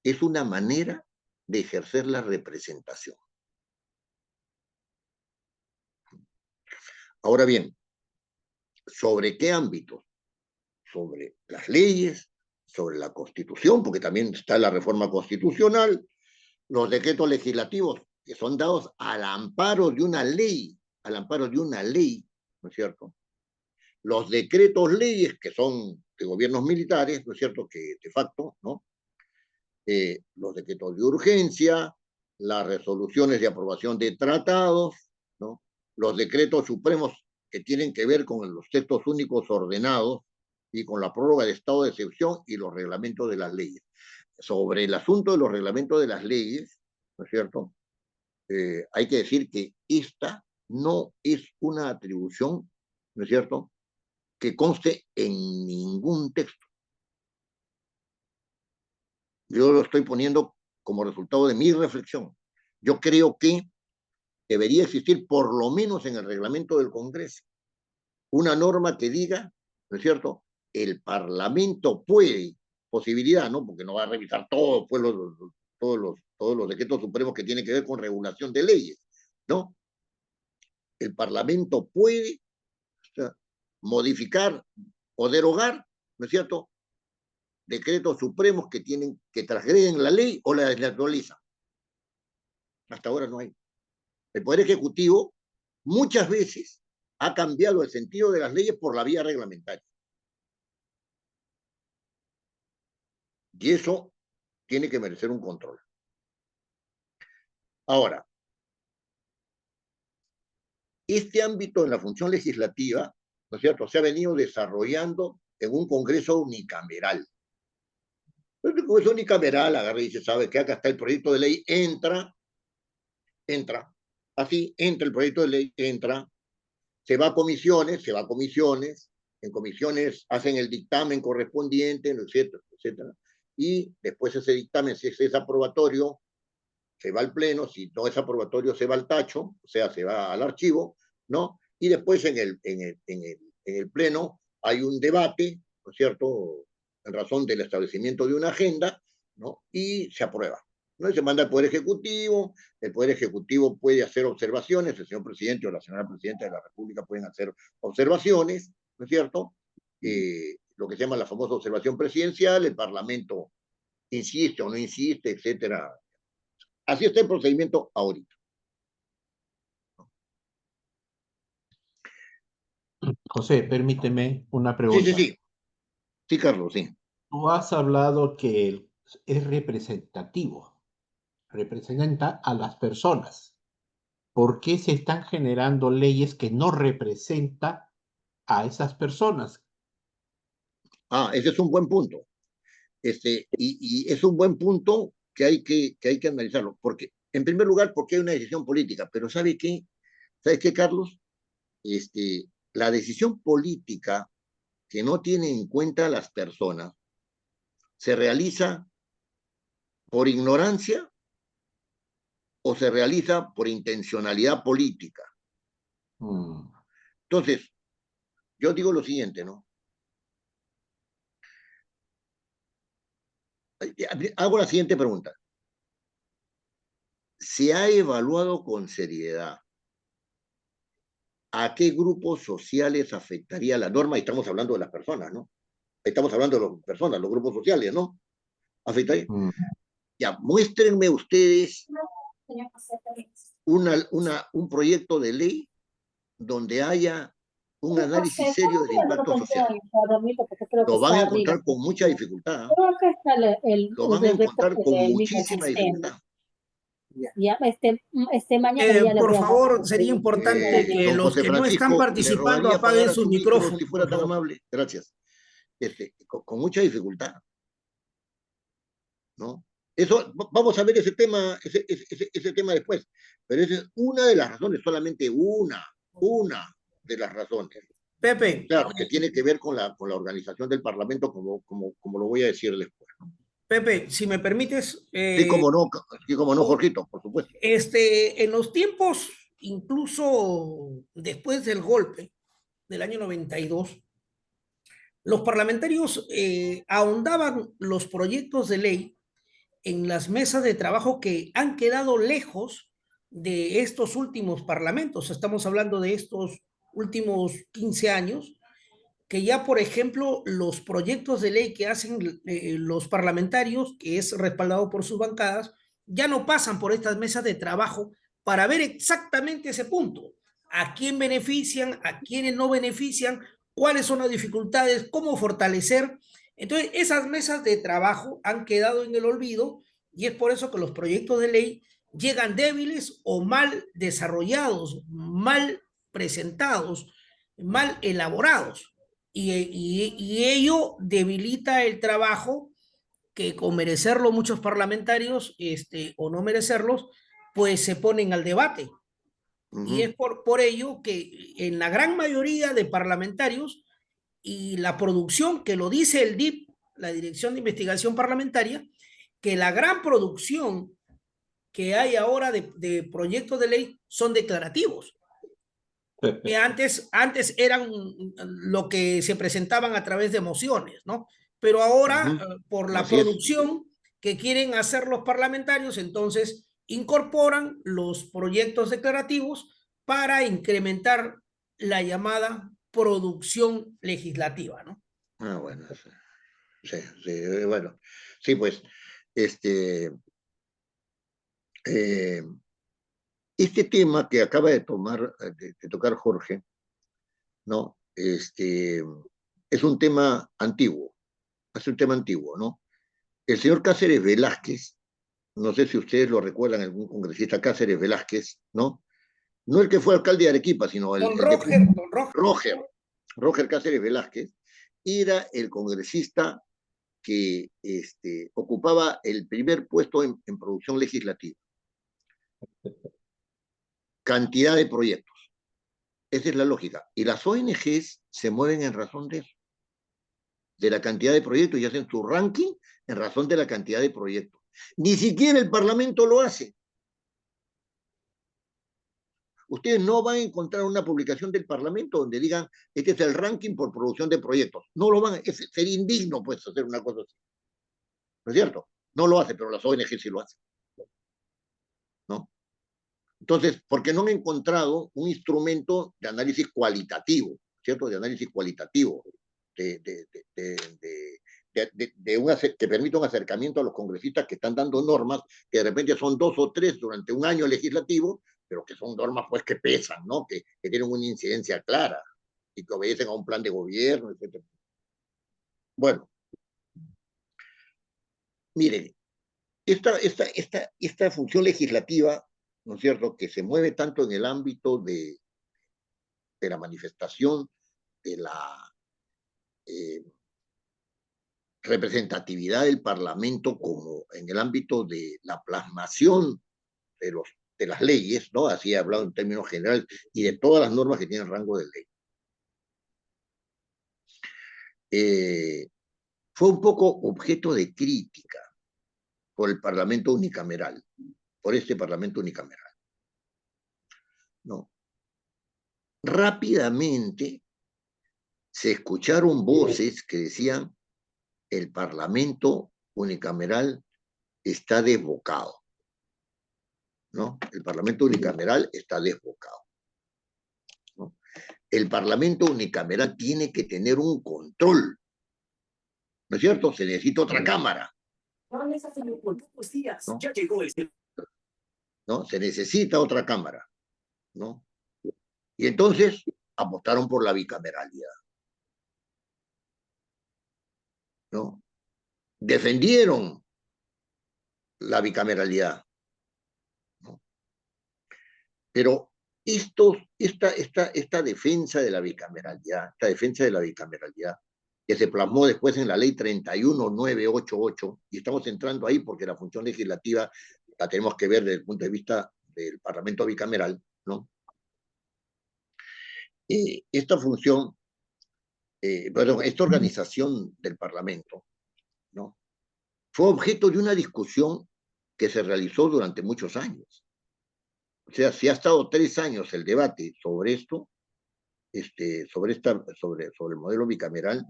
es una manera de ejercer la representación. Ahora bien, ¿sobre qué ámbitos? Sobre las leyes, sobre la Constitución, porque también está la reforma constitucional, los decretos legislativos que son dados al amparo de una ley, ¿no es cierto? Los decretos leyes que son de gobiernos militares, ¿no es cierto?, que de facto, ¿no? Los decretos de urgencia, las resoluciones de aprobación de tratados, ¿no? Los decretos supremos que tienen que ver con los textos únicos ordenados y con la prórroga de estado de excepción y los reglamentos de las leyes. Sobre el asunto de los reglamentos de las leyes, ¿no es cierto?, hay que decir que esta no es una atribución, ¿no es cierto?, que conste en ningún texto. Yo lo estoy poniendo como resultado de mi reflexión. Yo creo que debería existir, por lo menos en el reglamento del Congreso, una norma que diga, ¿no es cierto?, el Parlamento puede, posibilidad, ¿no?, porque no va a revisar todo, pues, todos los decretos supremos que tienen que ver con regulación de leyes, ¿no? El Parlamento puede, o sea, modificar o derogar, ¿no es cierto?, decretos supremos que transgreden la ley o la desnaturalizan. Hasta ahora no hay. El Poder Ejecutivo muchas veces ha cambiado el sentido de las leyes por la vía reglamentaria. Y eso tiene que merecer un control. Ahora, este ámbito en la función legislativa, ¿no es cierto?, se ha venido desarrollando en un Congreso unicameral. El Congreso unicameral agarra y dice, ¿sabe qué? Acá está el proyecto de ley, entra, así, entra el proyecto de ley, entra, se va a comisiones, en comisiones hacen el dictamen correspondiente, etcétera, etcétera, y después ese dictamen, si es aprobatorio, se va al pleno, si no es aprobatorio, se va al tacho, o sea, se va al archivo, ¿no? Y después en el pleno hay un debate, ¿no es cierto?, en razón del establecimiento de una agenda, ¿no?, y se aprueba. ¿No? Se manda al Poder Ejecutivo, el Poder Ejecutivo puede hacer observaciones, el señor presidente o la señora presidenta de la República pueden hacer observaciones, ¿no es cierto? Lo que se llama la famosa observación presidencial, el Parlamento insiste o no insiste, etcétera. Así está el procedimiento ahorita. José, permíteme una Sí, pregunta. sí, sí. Sí, Carlos, sí. Tú has hablado que es representativo, representa a las personas. ¿Por qué se están generando leyes que no representan a esas personas? Ese es un buen punto. Y es un buen punto que hay que analizarlo. Porque, en primer lugar, porque hay una decisión política. Pero ¿sabe qué? ¿Sabes qué, Carlos? La decisión política que no tiene en cuenta a las personas se realiza por ignorancia o se realiza por intencionalidad política. Entonces, yo digo lo siguiente, ¿no? Hago la siguiente pregunta. ¿Se ha evaluado con seriedad a qué grupos sociales afectaría la norma? Y estamos hablando de las personas, ¿no? Estamos hablando de las personas, los grupos sociales, ¿no? Afectaría. Ya, muéstrenme ustedes un proyecto de ley donde haya un análisis serio del impacto social. Lo van a encontrar con mucha dificultad. Lo van a encontrar con muchísima dificultad. Ya, mañana Por favor, sería importante que Don los José que no están Francisco, le participando rogaría apaguen apagara sus su micro, micrófonos. si fuera por tan favor. amable. Gracias. Con mucha dificultad, ¿no? Eso, vamos a ver ese tema, ese tema después. Pero esa es una de las razones, solamente una de las razones. Pepe, Claro, que tiene que ver con la organización del Parlamento, como lo voy a decir después, ¿no? Pepe, si me permites, Sí, como no, Jorgito, por supuesto. en los tiempos, incluso después del golpe del año 92, los parlamentarios ahondaban los proyectos de ley en las mesas de trabajo que han quedado lejos de estos últimos parlamentos. Estamos hablando de estos últimos 15 años, que ya, por ejemplo, los proyectos de ley que hacen los parlamentarios, que es respaldado por sus bancadas, ya no pasan por estas mesas de trabajo para ver exactamente ese punto. ¿A quién benefician? ¿A quiénes no benefician? ¿Cuáles son las dificultades? ¿Cómo fortalecer? Entonces, esas mesas de trabajo han quedado en el olvido y es por eso que los proyectos de ley llegan débiles o mal desarrollados, mal presentados, mal elaborados. Y ello debilita el trabajo que, con merecerlo muchos parlamentarios o no merecerlos, pues se ponen al debate. Y es por ello que en la gran mayoría de parlamentarios y la producción, que lo dice el DIP, la Dirección de Investigación Parlamentaria, que la gran producción que hay ahora de proyectos de ley son declarativos. Que antes eran lo que se presentaban a través de mociones, ¿no? Pero ahora, por la producción que quieren hacer los parlamentarios, entonces incorporan los proyectos declarativos para incrementar la llamada producción legislativa, ¿no? Ah, bueno, sí, bueno, sí, pues, este tema que acaba de tocar Jorge, ¿no? Es un tema antiguo, ¿no? El señor Cáceres Velázquez, no sé si ustedes lo recuerdan, algún congresista Cáceres Velázquez, ¿no? No el que fue alcalde de Arequipa, sino don Roger Cáceres Velázquez, era el congresista que ocupaba el primer puesto en producción legislativa. Cantidad de proyectos. Esa es la lógica. Y las ONGs se mueven en razón de eso, de la cantidad de proyectos, y hacen su ranking en razón de la cantidad de proyectos. Ni siquiera el Parlamento lo hace. Ustedes no van a encontrar una publicación del Parlamento donde digan, este es el ranking por producción de proyectos. No lo van a, sería indigno, pues, hacer una cosa así. ¿No es cierto? No lo hace, pero las ONG sí lo hacen, ¿no? Entonces, porque no han encontrado un instrumento de análisis cualitativo, ¿cierto? De análisis cualitativo, que permita un acercamiento a los congresistas que están dando normas, que de repente son 2 o 3 durante un año legislativo, pero que son normas pues que pesan, ¿no? Que tienen una incidencia clara y que obedecen a un plan de gobierno, etc. Bueno, miren, esta función legislativa, ¿no es cierto?, que se mueve tanto en el ámbito de la manifestación, de la representatividad del Parlamento, como en el ámbito de la plasmación de las leyes, ¿no? Así he hablado en términos generales, y de todas las normas que tienen rango de ley. Fue un poco objeto de crítica por el Parlamento unicameral, por este Parlamento unicameral, ¿no? Rápidamente se escucharon voces que decían: el Parlamento unicameral está desbocado, ¿no? El Parlamento unicameral está desbocado, ¿no? El Parlamento unicameral tiene que tener un control, ¿no es cierto? Se necesita otra cámara. ¿no? ¿No? Se necesita otra cámara, ¿no? Y entonces apostaron por la bicameralidad, ¿no? Defendieron la bicameralidad, ¿no? Pero esta defensa de la bicameralidad, que se plasmó después en la ley 31988, y estamos entrando ahí porque la función legislativa la tenemos que ver desde el punto de vista del Parlamento bicameral, ¿no? Esta función, esta organización del Parlamento, ¿no? Fue objeto de una discusión que se realizó durante muchos años. O sea, si ha estado 3 años el debate sobre esto, sobre el modelo bicameral,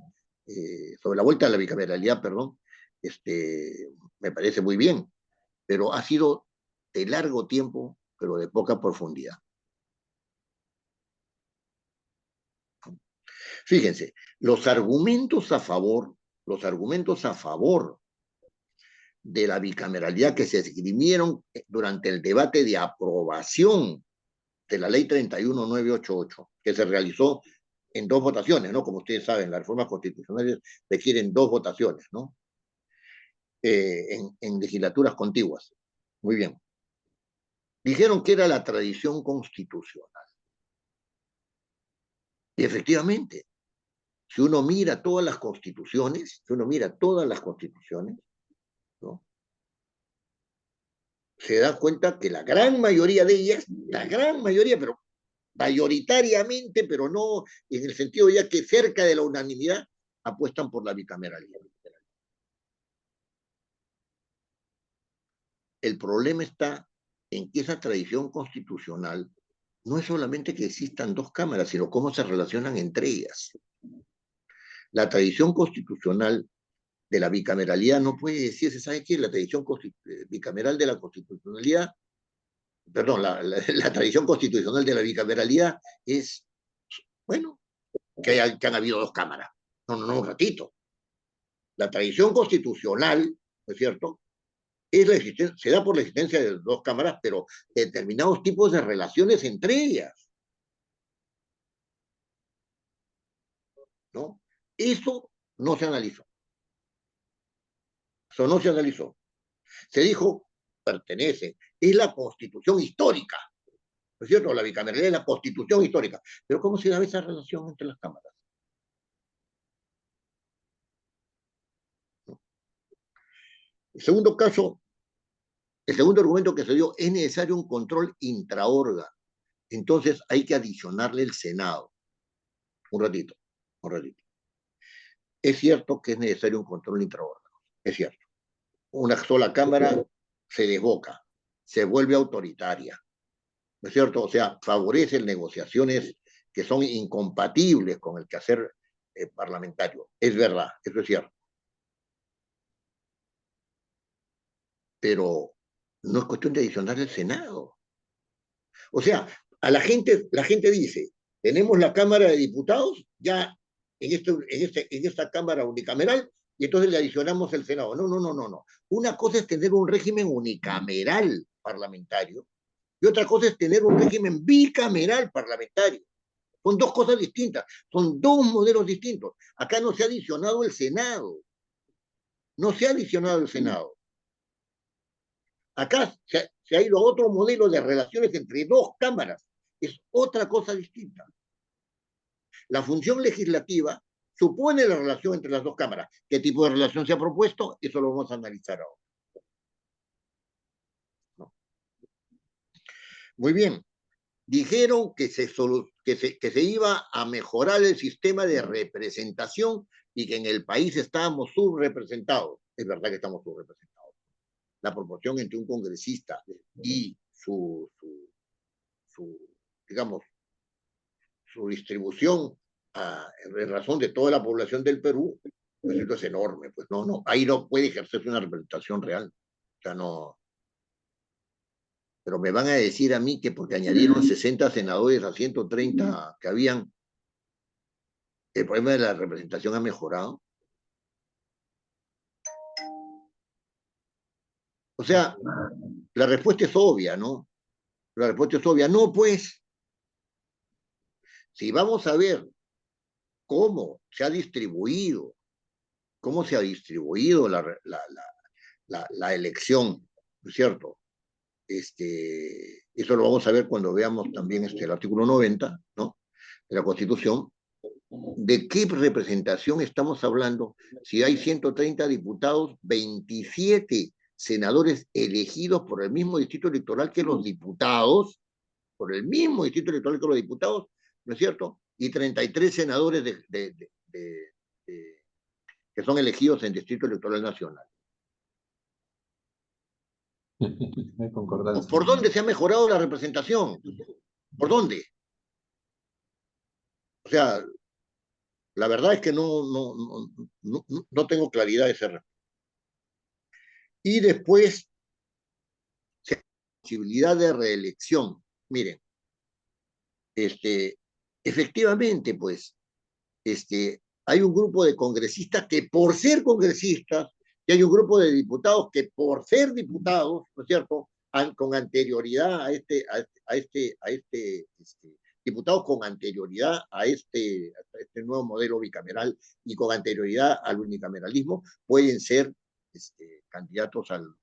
sobre la vuelta a la bicameralidad, perdón, me parece muy bien, pero ha sido de largo tiempo, pero de poca profundidad. Fíjense, los argumentos a favor de la bicameralidad que se esgrimieron durante el debate de aprobación de la ley 31988, que se realizó en 2 votaciones, ¿no? Como ustedes saben, las reformas constitucionales requieren 2 votaciones, ¿no? En legislaturas contiguas. Muy bien. Dijeron que era la tradición constitucional. Y efectivamente, si uno mira todas las constituciones, ¿no? Se da cuenta que la gran mayoría de ellas, pero mayoritariamente, pero no en el sentido ya que cerca de la unanimidad, apuestan por la bicameralidad. El problema está en que esa tradición constitucional no es solamente que existan 2 cámaras, sino cómo se relacionan entre ellas. La tradición constitucional de la bicameralidad no puede decirse, ¿sabe qué? La tradición bicameral de la constitucionalidad, perdón, la tradición constitucional de la bicameralidad es, bueno, que han habido 2 cámaras. No, un ratito. La tradición constitucional, ¿no es cierto?, se da por la existencia de 2 cámaras, pero determinados tipos de relaciones entre ellas, ¿no? Eso no se analizó. Se dijo, pertenece, es la constitución histórica, ¿no es cierto? La bicameralidad es la constitución histórica. Pero ¿cómo se da esa relación entre las cámaras? ¿No? El segundo argumento que se dio, es necesario un control intraórgano. Entonces hay que adicionarle el Senado. Un ratito. Es cierto que es necesario un control intraórgano. Es cierto. Una sola cámara se desboca, se vuelve autoritaria. ¿No es cierto? O sea, favorece negociaciones que son incompatibles con el quehacer parlamentario. Es verdad, eso es cierto. Pero no es cuestión de adicionar el Senado. O sea, la gente dice, tenemos la Cámara de Diputados ya en esta Cámara unicameral y entonces le adicionamos el Senado. No. Una cosa es tener un régimen unicameral parlamentario y otra cosa es tener un régimen bicameral parlamentario. Son 2 cosas distintas, son 2 modelos distintos. Acá no se ha adicionado el Senado. Acá se ha ido a otro modelo de relaciones entre 2 cámaras. Es otra cosa distinta. La función legislativa supone la relación entre las 2 cámaras. ¿Qué tipo de relación se ha propuesto? Eso lo vamos a analizar ahora. ¿No? Muy bien. Dijeron que se iba a mejorar el sistema de representación y que en el país estábamos subrepresentados. Es verdad que estamos subrepresentados. La proporción entre un congresista y digamos, su distribución en razón de toda la población del Perú, pues esto es enorme. Pues no, ahí no puede ejercerse una representación real. O sea, no. Pero me van a decir a mí que porque añadieron 60 senadores a 130 que habían, el problema de la representación ha mejorado. O sea, la respuesta es obvia, ¿no? La respuesta es obvia. No, pues, si vamos a ver cómo se ha distribuido, la elección, ¿no es cierto? Eso lo vamos a ver cuando veamos también el artículo 90, ¿no? De la Constitución. ¿De qué representación estamos hablando? Si hay 130 diputados, 27 senadores elegidos por el mismo distrito electoral que los diputados, por el mismo distrito electoral que los diputados, ¿no es cierto? Y 33 senadores que son elegidos en distrito electoral nacional. ¿Por dónde se ha mejorado la representación? ¿Por dónde? O sea, la verdad es que no tengo claridad de ese respecto. Y después, posibilidad de reelección. Miren, efectivamente, pues, hay un grupo de congresistas que por ser congresistas, y hay un grupo de diputados que por ser diputados, ¿no es cierto?, con anterioridad diputados con anterioridad a este nuevo modelo bicameral y con anterioridad al unicameralismo, pueden ser candidatos al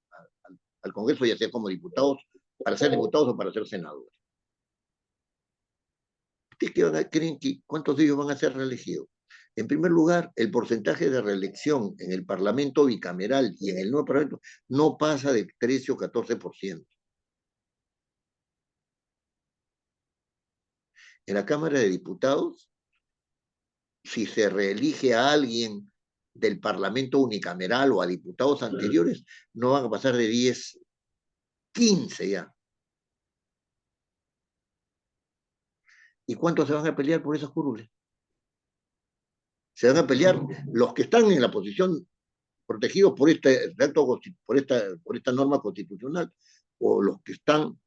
Congreso, ya sea como diputados, para ser diputados o para ser senadores. ¿Ustedes creen que cuántos de ellos van a ser reelegidos? En primer lugar, el porcentaje de reelección en el Parlamento bicameral y en el nuevo Parlamento no pasa de 13 o 14%. En la Cámara de Diputados, si se reelige a alguien del Parlamento unicameral o a diputados anteriores, no van a pasar de 10, 15 ya. ¿Y cuántos se van a pelear por esas curules? Se van a pelear los que están en la posición protegidos por esta norma constitucional, o los que están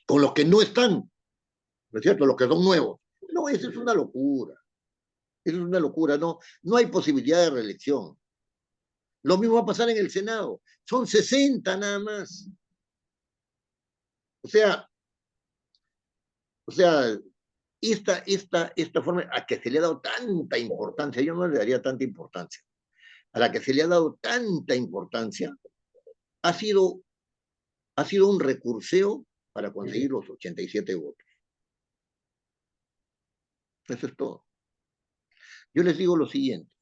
con los que no están, ¿no es cierto? Los que son nuevos. No, eso es una locura. Eso es una locura. No hay posibilidad de reelección. Lo mismo va a pasar en el Senado. Son 60 nada más. O sea, esta forma a que se le ha dado tanta importancia, yo no le daría tanta importancia, a la que se le ha dado tanta importancia, ha sido un recurseo para conseguir los 87 votos. Eso es todo. Yo les digo lo siguiente.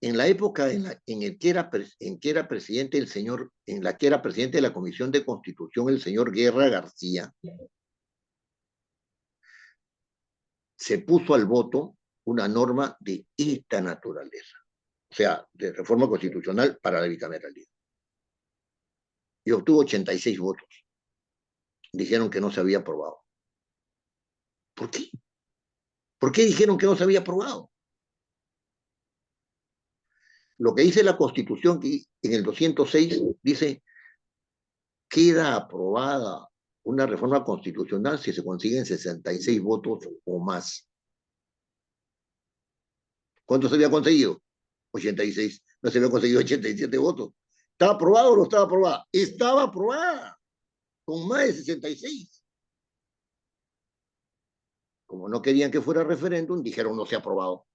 En la época en la que era presidente el señor, en la que era presidente de la Comisión de Constitución el señor Guerra García, se puso al voto una norma de esta naturaleza, o sea, de reforma constitucional para la bicameralidad. Y obtuvo 86 votos. Dijeron que no se había aprobado. ¿Por qué? ¿Por qué dijeron que no se había aprobado? Lo que dice la Constitución en el 206 dice: queda aprobada una reforma constitucional si se consiguen 66 votos o más. ¿Cuánto se había conseguido? 86. No se había conseguido 87 votos. ¿Estaba aprobada o no estaba aprobada? Estaba aprobada, con más de 66. Como no querían que fuera referéndum, dijeron no se ha aprobado.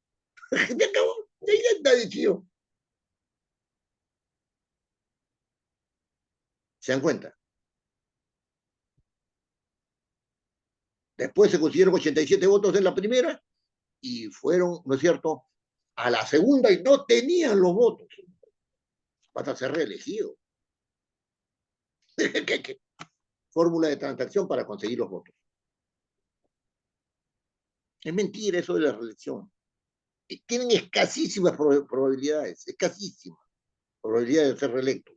Ya acabó, ya está dicho. ¿Se dan cuenta? Después se consiguieron 87 votos en la primera y fueron, ¿no es cierto?, a la segunda y no tenían los votos. Vas a ser reelegido. Fórmula de transacción para conseguir los votos. Es mentira eso de la reelección. Tienen escasísimas probabilidades, escasísimas probabilidades de ser reelectos.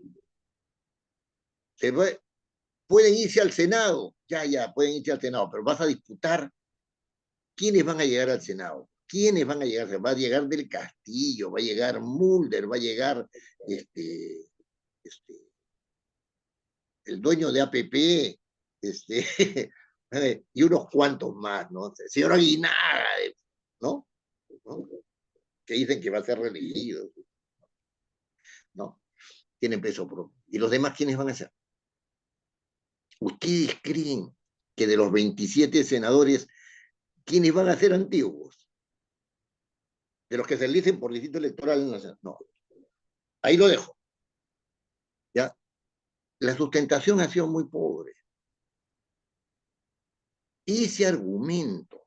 Pueden irse al Senado, pueden irse al Senado, pero vas a disputar quiénes van a llegar al Senado. ¿Quiénes van a llegar? Va a llegar Del Castillo, va a llegar Mulder, va a llegar el dueño de APP, y unos cuantos más, ¿no? El señor Aguinaga, ¿no? Que dicen que va a ser reelegido. tienen peso propio. ¿Y los demás quiénes van a ser? ¿Ustedes creen que de los 27 senadores, quiénes van a ser antiguos? De los que se eligen por distrito electoral. No. Ahí lo dejo. ¿Ya? La sustentación ha sido muy pobre. Ese argumento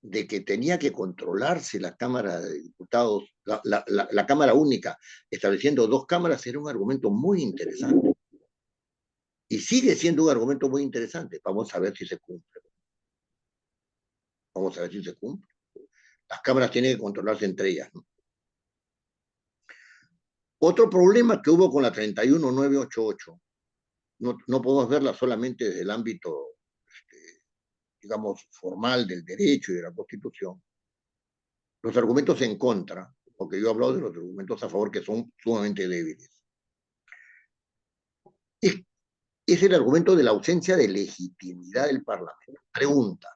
de que tenía que controlarse la Cámara de Diputados, la Cámara Única, estableciendo 2 cámaras, era un argumento muy interesante. Y sigue siendo un argumento muy interesante. Vamos a ver si se cumple. Vamos a ver si se cumple. Las cámaras tienen que controlarse entre ellas, ¿no? Otro problema que hubo con la 31988, no podemos verla solamente desde el ámbito, digamos, formal del derecho y de la Constitución. Los argumentos en contra, porque yo he hablado de los argumentos a favor que son sumamente débiles. Es el argumento de la ausencia de legitimidad del Parlamento. Pregunta: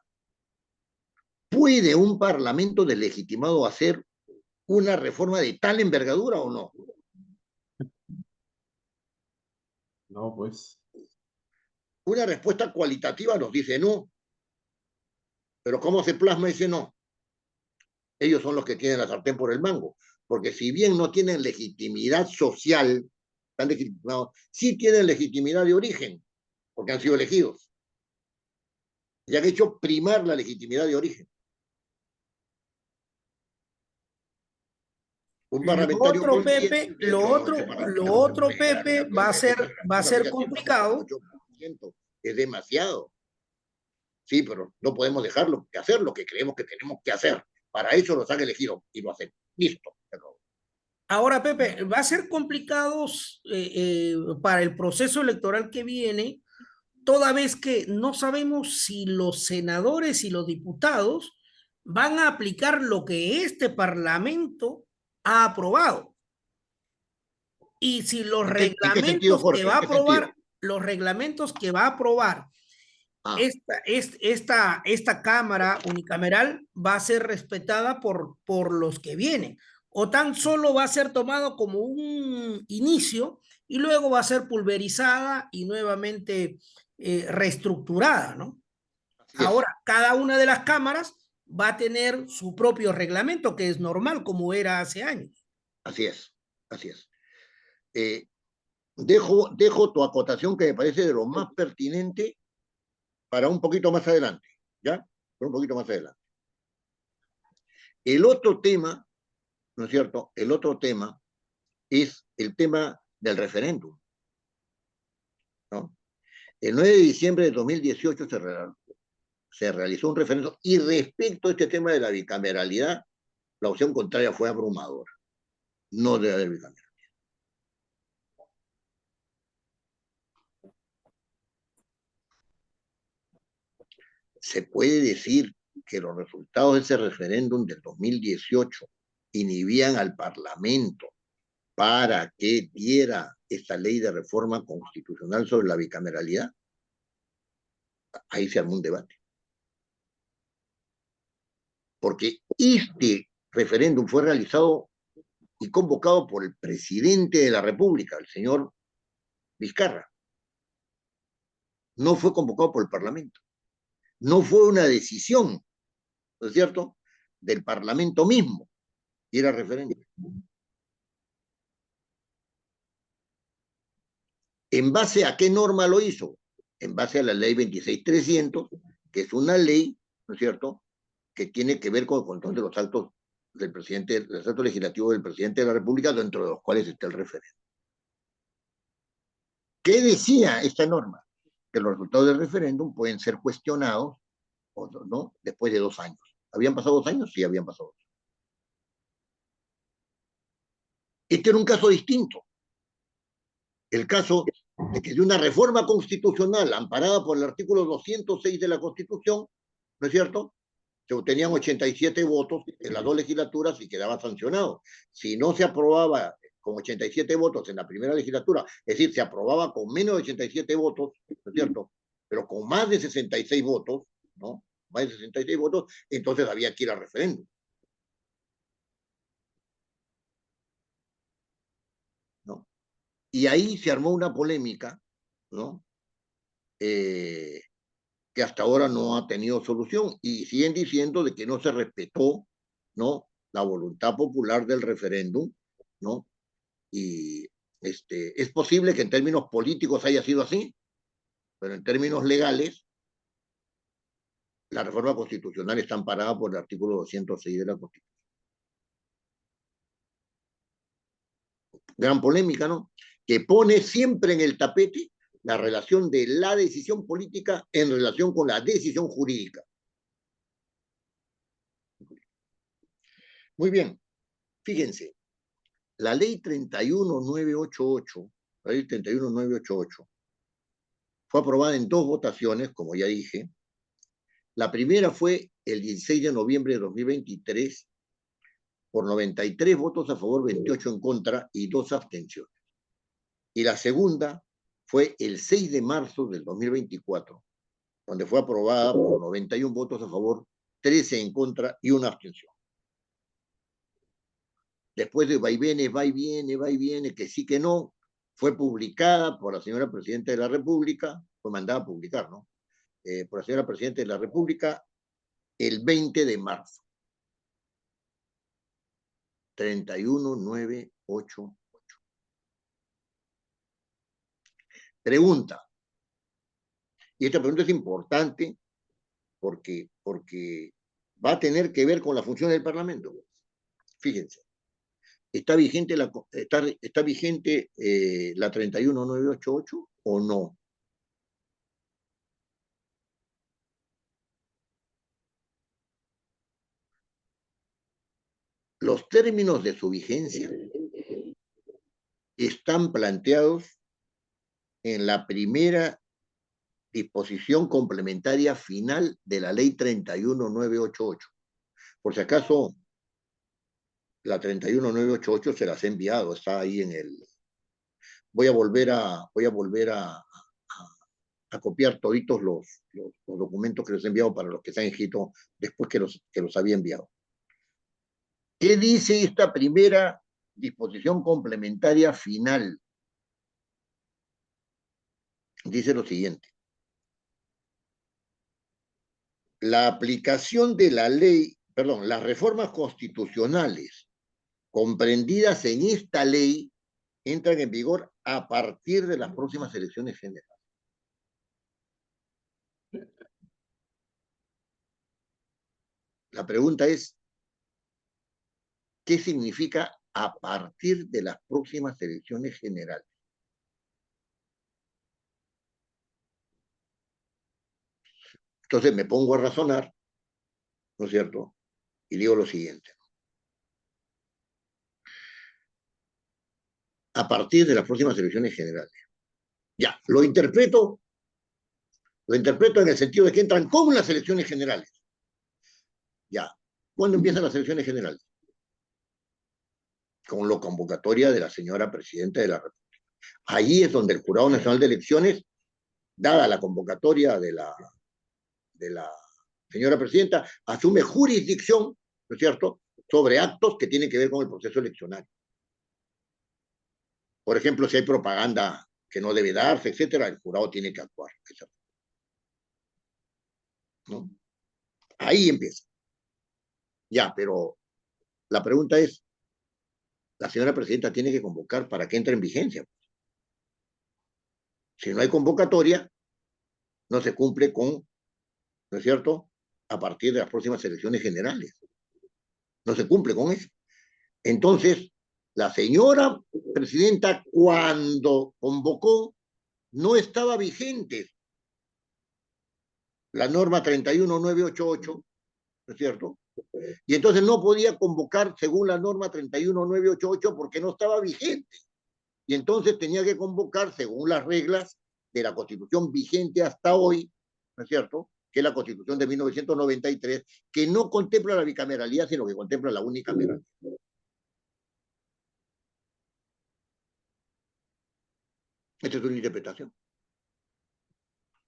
¿puede un Parlamento deslegitimado hacer una reforma de tal envergadura o no? No, pues. Una respuesta cualitativa nos dice no, pero ¿cómo se plasma ese no? Ellos son los que tienen la sartén por el mango, porque si bien no tienen legitimidad social, están legitimados, sí tienen legitimidad de origen, porque han sido elegidos. Y han hecho primar la legitimidad de origen. Un parlamentario Lo otro, Pepe, va a ser complicado. 8% es demasiado. Sí, pero no podemos dejarlo de hacer lo que creemos que tenemos que hacer. Para eso los han elegido y lo hacen. Listo. Ahora, Pepe, va a ser complicado para el proceso electoral que viene, toda vez que no sabemos si los senadores y los diputados van a aplicar lo que este Parlamento ha aprobado. Y si los reglamentos que va a aprobar, los reglamentos que va a aprobar esta Cámara unicameral va a ser respetada por los que vienen, o tan solo va a ser tomado como un inicio y luego va a ser pulverizada y nuevamente reestructurada, ¿no? Ahora, cada una de las cámaras va a tener su propio reglamento, que es normal, como era hace años. Así es, así es. Dejo tu acotación, que me parece de lo más pertinente, para un poquito más adelante, ¿ya? Para un poquito más adelante. El otro tema, ¿no es cierto? El otro tema es el tema del referéndum, ¿no? El 9 de diciembre de 2018 se realizó un referéndum y respecto a este tema de la bicameralidad, la opción contraria fue abrumadora. No debe haber bicameralidad. Se puede decir que los resultados de ese referéndum del 2018 inhibían al Parlamento para que diera esta ley de reforma constitucional sobre la bicameralidad. Ahí se armó un debate. Porque este referéndum fue realizado y convocado por el presidente de la República, el señor Vizcarra. No fue convocado por el Parlamento. No fue una decisión, ¿no es cierto?, del Parlamento mismo, y era referéndum. ¿En base a qué norma lo hizo? En base a la ley 26.300, que es una ley, ¿no es cierto?, que tiene que ver con el control de los actos del presidente, del acto legislativo del presidente de la República, dentro de los cuales está el referéndum. ¿Qué decía esta norma? Que los resultados del referéndum pueden ser cuestionados, ¿no?, después de 2 años. ¿Habían pasado 2 años? Sí, habían pasado 2 años. Este era un caso distinto. El caso de que de una reforma constitucional amparada por el artículo 206 de la Constitución, ¿no es cierto?, se obtenían 87 votos en las 2 legislaturas y quedaba sancionado. Si no se aprobaba con 87 votos en la primera legislatura, es decir, se aprobaba con menos de 87 votos, ¿no es cierto?, pero con más de 66 votos, ¿no?, más de 66 votos, entonces había que ir al referéndum. ¿No? Y ahí se armó una polémica, ¿no? Que hasta ahora no ha tenido solución y siguen diciendo de que no se respetó, ¿no?, la voluntad popular del referéndum, ¿no? Y es posible que en términos políticos haya sido así, pero en términos legales, la reforma constitucional está amparada por el artículo 206 de la Constitución. Gran polémica, ¿no? Que pone siempre en el tapete la relación de la decisión política en relación con la decisión jurídica. Muy bien, fíjense, la ley 31988, la ley 31988, fue aprobada en 2 votaciones, como ya dije. La primera fue el 16 de noviembre de 2023, por 93 votos a favor, 28 en contra y 2 abstenciones. Y la segunda fue el 6 de marzo del 2024, donde fue aprobada por 91 votos a favor, 13 en contra y 1 abstención. Después de va y viene, que sí, que no, fue publicada por la señora Presidenta de la República, fue mandada a publicar, ¿no? Por la señora Presidenta de la República el 20 de marzo. 31988. Pregunta, y esta pregunta es importante porque va a tener que ver con la función del Parlamento. Fíjense, ¿está vigente la 31988 o no? Los términos de su vigencia están planteados en la primera disposición complementaria final de la ley 31988. Por si acaso, la 31988 se las he enviado, está ahí en el... Voy a volver a copiar toditos los documentos que les he enviado para los que se han escrito después que los había enviado. ¿Qué dice esta primera disposición complementaria final? Dice lo siguiente. La aplicación de la ley, perdón, las reformas constitucionales comprendidas en esta ley entran en vigor a partir de las próximas elecciones generales. La pregunta es, ¿qué significa a partir de las próximas elecciones generales? Entonces me pongo a razonar, ¿no es cierto? Y digo lo siguiente. A partir de las próximas elecciones generales. Ya, lo interpreto en el sentido de que entran con las elecciones generales. Ya, ¿cuándo empiezan las elecciones generales? Con la convocatoria de la señora Presidenta de la República. Ahí es donde el Jurado Nacional de Elecciones, dada la convocatoria de la señora Presidenta, asume jurisdicción, ¿no es cierto?, sobre actos que tienen que ver con el proceso eleccionario. Por ejemplo, si hay propaganda que no debe darse, etcétera, el jurado tiene que actuar. ¿No? Ahí empieza. Ya, pero la pregunta es, la señora Presidenta tiene que convocar para que entre en vigencia. Si no hay convocatoria, no se cumple con, ¿no es cierto?, a partir de las próximas elecciones generales. No se cumple con eso. Entonces, la señora Presidenta, cuando convocó, no estaba vigente la norma 31988, ¿no es cierto? Y entonces no podía convocar según la norma 31988 porque no estaba vigente. Y entonces tenía que convocar según las reglas de la Constitución vigente hasta hoy, ¿no es cierto?, que es la Constitución de 1993, que no contempla la bicameralidad, sino que contempla la unicameralidad. Esta es una interpretación.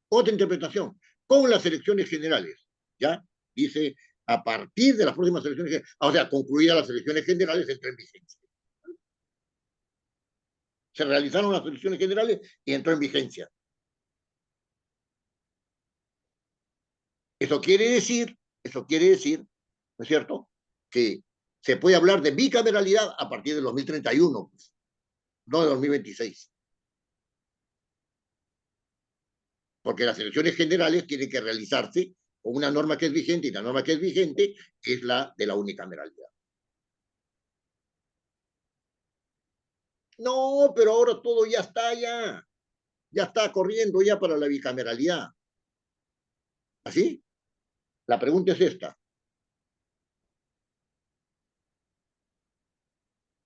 Otra interpretación, con las elecciones generales, ¿ya? Dice, a partir de las próximas elecciones generales, o sea, concluidas las elecciones generales, entra en vigencia. O se realizaron las elecciones generales y entró en vigencia. Eso quiere decir, ¿no es cierto?, que se puede hablar de bicameralidad a partir de 2031, pues, no de 2026. Porque las elecciones generales tienen que realizarse con una norma que es vigente, y la norma que es vigente es la de la unicameralidad. No, pero ahora todo ya está corriendo ya para la bicameralidad. ¿Así? La pregunta es esta.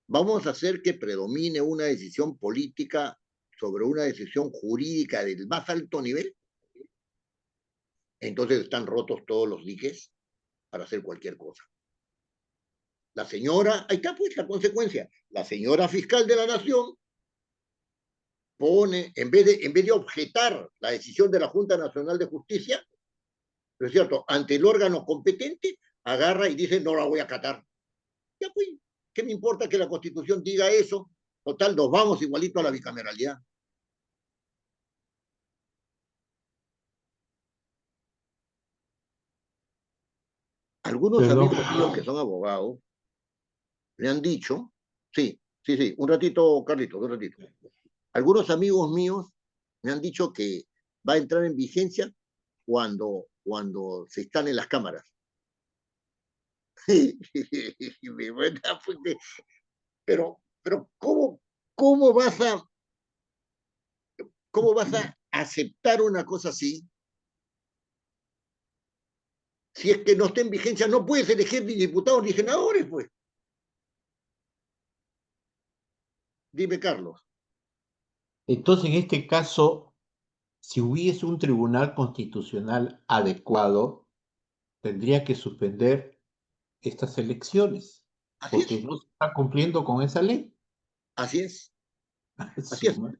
¿Vamos a hacer que predomine una decisión política sobre una decisión jurídica del más alto nivel? Entonces están rotos todos los diques para hacer cualquier cosa. La señora, ahí está pues la consecuencia, la señora fiscal de la nación pone, en vez de objetar la decisión de la Junta Nacional de Justicia, ¿no es cierto?, ante el órgano competente, agarra y dice, no la voy a acatar. Ya pues, ¿qué me importa que la Constitución diga eso? Total, nos vamos igualito a la bicameralidad. Algunos Perdón. amigos míos que son abogados me han dicho, sí, un ratito, Carlitos, un ratito. Algunos amigos míos me han dicho que va a entrar en vigencia cuando se instalen las cámaras. Pero ¿cómo vas a aceptar una cosa así? Si es que no está en vigencia, no puedes elegir ni diputados ni senadores, pues. Dime, Carlos. Entonces, en este caso, si hubiese un tribunal constitucional adecuado, tendría que suspender estas elecciones, Así porque es, no se está cumpliendo con esa ley. así es, así es. Suma.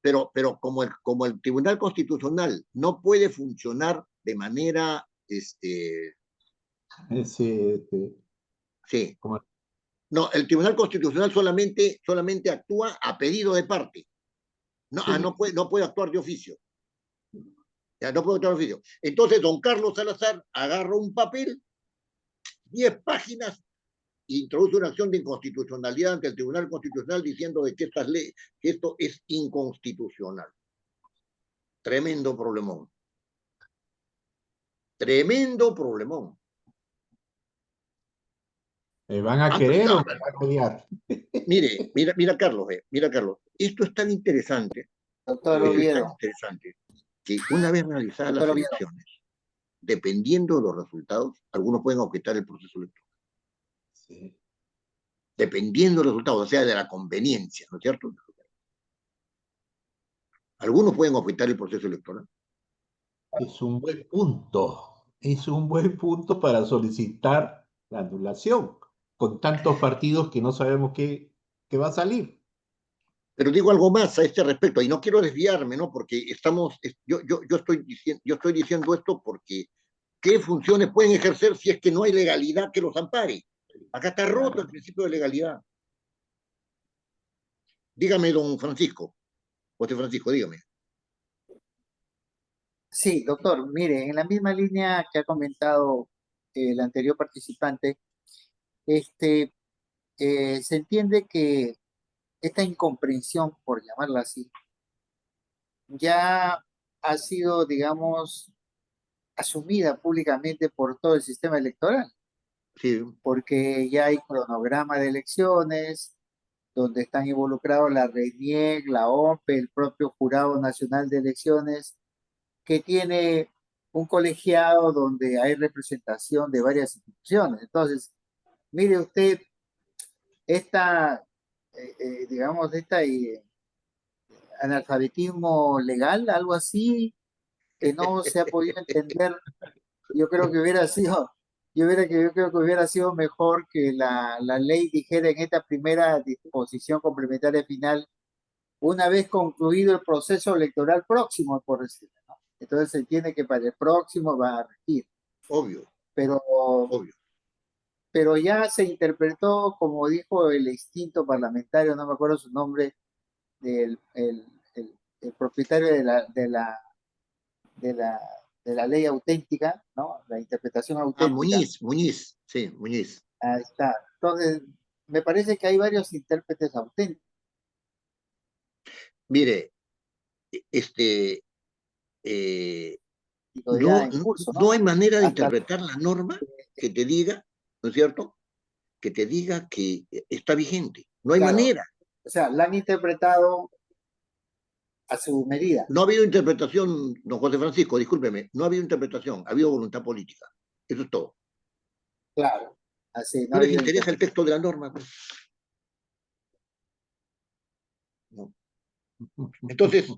Pero como el Tribunal Constitucional no puede funcionar de manera, sí, Como- no, el Tribunal Constitucional solamente actúa a pedido de parte. No, sí. no puede actuar de oficio. Ya, no puede actuar de oficio. Entonces, don Carlos Salazar agarra un papel, 10 páginas, e introduce una acción de inconstitucionalidad ante el Tribunal Constitucional diciendo de que que esto es inconstitucional. Tremendo problemón. Tremendo problemón. ¿Me van a querer o me van a odiar? Mira, Carlos, esto es tan interesante, Doctor Oviedo, que una vez realizadas las doctor Oviedo, elecciones, dependiendo de los resultados, algunos pueden objetar el proceso electoral. Sí. Dependiendo de los resultados, o sea, de la conveniencia, ¿no es cierto? Algunos pueden objetar el proceso electoral. Es un buen punto. Es un buen punto para solicitar la anulación, con tantos partidos que no sabemos qué va a salir. Pero digo algo más a este respecto, y no quiero desviarme, ¿no? Porque yo estoy diciendo esto porque ¿qué funciones pueden ejercer si es que no hay legalidad que los ampare? Acá está roto el principio de legalidad. Dígame, don Francisco, José Francisco, dígame. sí, doctor, mire, en la misma línea que ha comentado el anterior participante, se entiende que esta incomprensión, por llamarla así, ya ha sido, digamos, asumida públicamente por todo el sistema electoral, Sí, porque ya hay cronograma de elecciones, donde están involucrados la RENIEC, la OMPE, el propio Jurado Nacional de Elecciones, que tiene un colegiado donde hay representación de varias instituciones. Entonces, mire usted, esta, digamos, analfabetismo legal, algo así, que no se ha podido entender, yo creo que hubiera sido, yo creo que hubiera sido mejor que la ley dijera en esta primera disposición complementaria final, una vez concluido el proceso electoral próximo, por decirlo, ¿no? Entonces se entiende que para el próximo va a regir, obvio, pero, obvio. pero ya se interpretó, como dijo el extinto parlamentario, no me acuerdo su nombre, el propietario de la ley auténtica, ¿no? La interpretación Ah, auténtica. Muñiz, sí, Muñiz. Ahí está. Entonces, me parece que hay varios intérpretes auténticos. Mire, Ya en curso, no ¿no? hay manera de Hasta interpretar la norma que te diga, ¿no es cierto? Que te diga que está vigente. No hay claro, manera. o sea, la han interpretado a su medida. No ha habido interpretación, don José Francisco, discúlpeme, no ha habido interpretación, ha habido voluntad política. Eso es todo. Claro, así, no No ha les habido interesa el interpretación. texto de la norma. Pues. No. Entonces,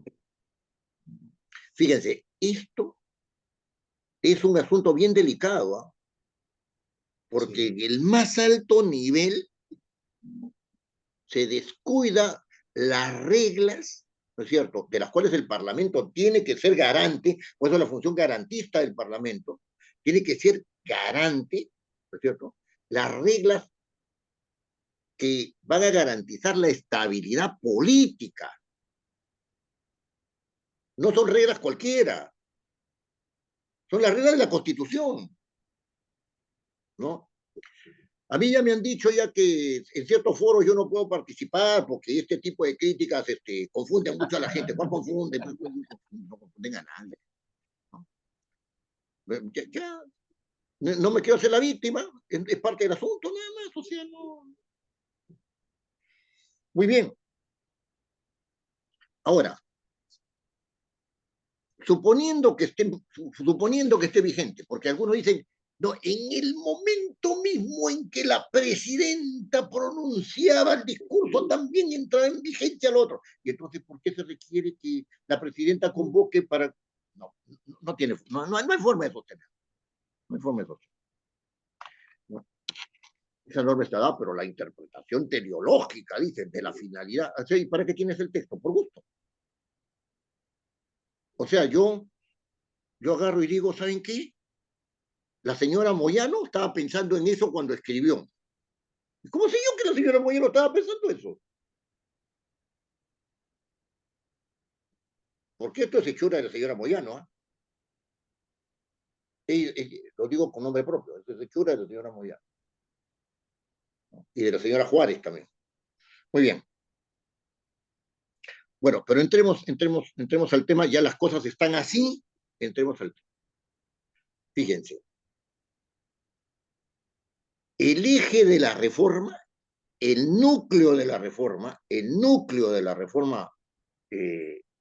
fíjense, esto es un asunto bien delicado, ¿eh? Porque en el más alto nivel se descuida las reglas, ¿no es cierto?, de las cuales el Parlamento tiene que ser garante, por eso la función garantista del Parlamento, tiene que ser garante, ¿no es cierto?, las reglas que van a garantizar la estabilidad política. No son reglas cualquiera, son las reglas de la Constitución, ¿no? A mí ya me han dicho ya que en ciertos foros yo no puedo participar porque este tipo de críticas confunden mucho a la gente. ¿Cuál confunde? No confunden a nadie. ¿No? Ya, no me quiero hacer la víctima, es parte del asunto, nada más. O sea, no. Muy bien. Ahora, suponiendo que esté vigente, porque algunos dicen, no, en el momento mismo en que la presidenta pronunciaba el discurso, también entraba en vigencia el otro. Y entonces, ¿por qué se requiere que la presidenta convoque para...? No, no hay forma de sostener. No hay forma de sostener. ¿No? Esa norma está dada, pero la interpretación teleológica, dicen, de la finalidad. ¿Y para qué tienes el texto? Por gusto. O sea, yo agarro y digo, ¿saben qué? La señora Moyano estaba pensando en eso cuando escribió. ¿Cómo sé yo que la señora Moyano estaba pensando eso? Porque esto es hechura de la señora Moyano. Lo digo con nombre propio, esto es hechura de la señora Moyano. Y de la señora Juárez también. Muy bien. Bueno, pero entremos al tema, ya las cosas están así, entremos al tema. Fíjense. El eje de la reforma, el núcleo de la reforma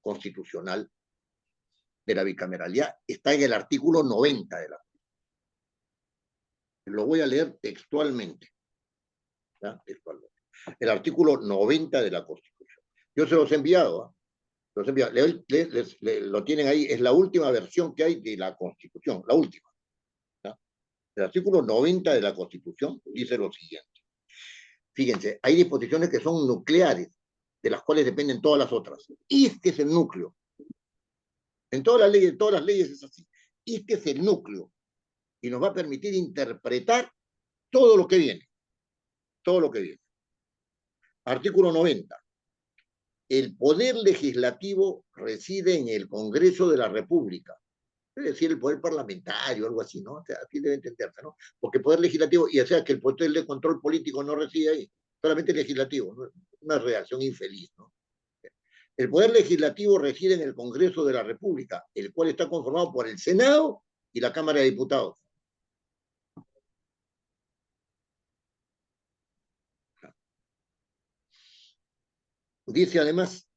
constitucional de la bicameralidad está en el artículo 90 de la. Lo voy a leer textualmente. ¿Ya? Textualmente. El artículo 90 de la Constitución. Yo se los he enviado. Los he enviado. Lo tienen ahí. Es la última versión que hay de la Constitución. La última. ¿Ya? El artículo 90 de la Constitución dice lo siguiente. Fíjense, hay disposiciones que son nucleares, de las cuales dependen todas las otras. Este es el núcleo. En todas las leyes es así. Este es el núcleo. Y nos va a permitir interpretar todo lo que viene. Todo lo que viene. Artículo 90. El poder legislativo reside en el Congreso de la República. Es decir, el poder parlamentario, algo así, ¿no? O sea, así debe entenderse, ¿no? Porque el poder legislativo, y o sea que el poder de control político no reside ahí, solamente el legislativo, ¿no? Una reacción infeliz, ¿no? El poder legislativo reside en el Congreso de la República, el cual está conformado por el Senado y la Cámara de Diputados. Dice además,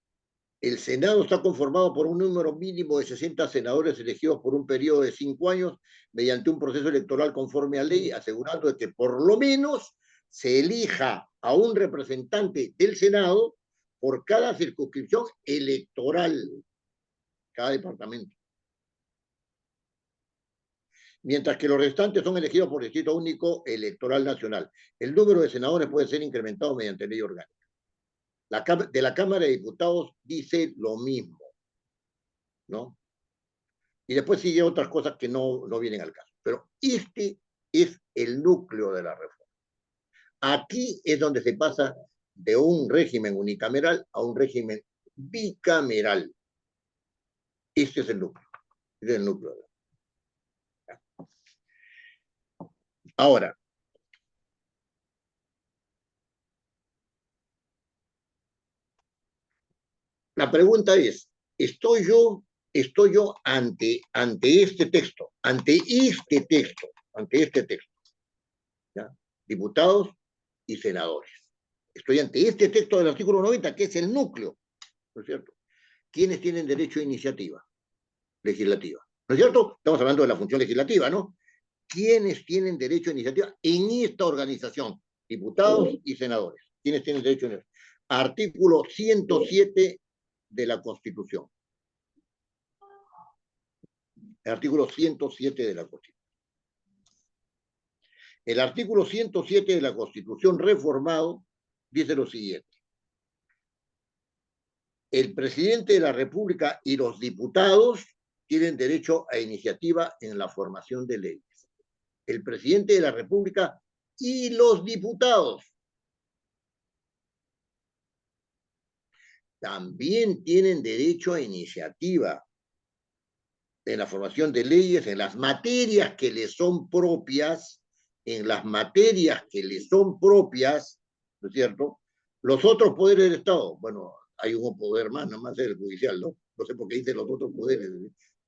el Senado está conformado por un número mínimo de 60 senadores elegidos por un periodo de 5 años mediante un proceso electoral conforme a ley, asegurando de que por lo menos se elija a un representante del Senado por cada circunscripción electoral, cada departamento. Mientras que los restantes son elegidos por distrito único electoral nacional. El número de senadores puede ser incrementado mediante ley orgánica. De la Cámara de Diputados dice lo mismo, ¿no? Y después sigue otras cosas que no vienen al caso. Pero este es el núcleo de la reforma. Aquí es donde se pasa de un régimen unicameral a un régimen bicameral. Este es el núcleo. Este es el núcleo. Ahora, la pregunta es, ¿estoy yo ante este texto, ¿ya? Diputados y senadores? Estoy ante este texto del artículo 90, que es el núcleo, ¿no es cierto? ¿Quiénes tienen derecho a iniciativa legislativa? ¿No es cierto? Estamos hablando de la función legislativa, ¿no? ¿Quiénes tienen derecho a iniciativa en esta organización? Diputados y senadores. ¿Quiénes tienen derecho a iniciativa? Artículo 107 de la Constitución. El artículo 107 de la Constitución. El artículo 107 de la Constitución reformado dice lo siguiente. El presidente de la República y los diputados tienen derecho a iniciativa en la formación de leyes. El presidente de la República y los diputados también tienen derecho a iniciativa en la formación de leyes, en las materias que les son propias, ¿no es cierto? Los otros poderes del Estado, bueno, hay un poder más, nada más es el judicial, ¿no? No sé por qué dice los otros poderes,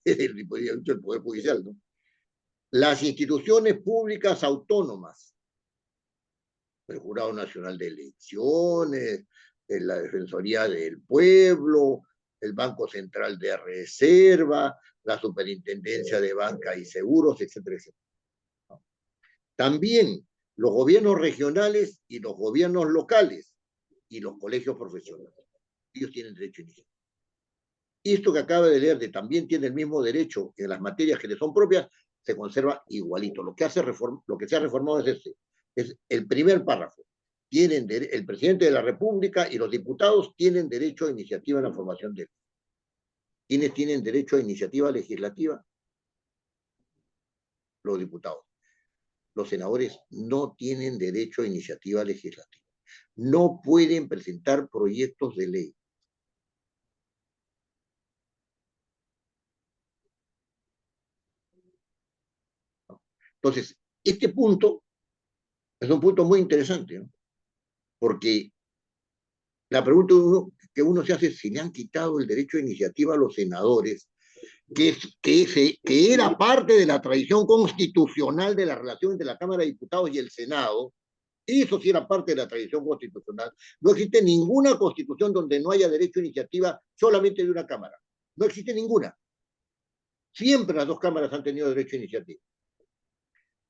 es el poder judicial, ¿no? Las instituciones públicas autónomas, el Jurado Nacional de Elecciones, la Defensoría del Pueblo, el Banco Central de Reserva, la Superintendencia de Banca y Seguros, etcétera, etcétera. También los gobiernos regionales y los gobiernos locales y los colegios profesionales. Ellos tienen derecho a iniciativa. Esto que acaba de leer de también tiene el mismo derecho en las materias que le son propias, se conserva igualito. Lo que se ha reformado es este. Es el primer párrafo. El presidente de la República y los diputados tienen derecho a iniciativa en la formación de leyes. ¿Quiénes tienen derecho a iniciativa legislativa? Los diputados. Los senadores no tienen derecho a iniciativa legislativa. No pueden presentar proyectos de ley. Entonces, este punto es un punto muy interesante, ¿no? Porque la pregunta que uno se hace es si le han quitado el derecho a iniciativa a los senadores, que era parte de la tradición constitucional de la relación entre la Cámara de Diputados y el Senado. Eso sí era parte de la tradición constitucional. No existe ninguna constitución donde no haya derecho a iniciativa solamente de una Cámara. No existe ninguna. Siempre las dos cámaras han tenido derecho a iniciativa.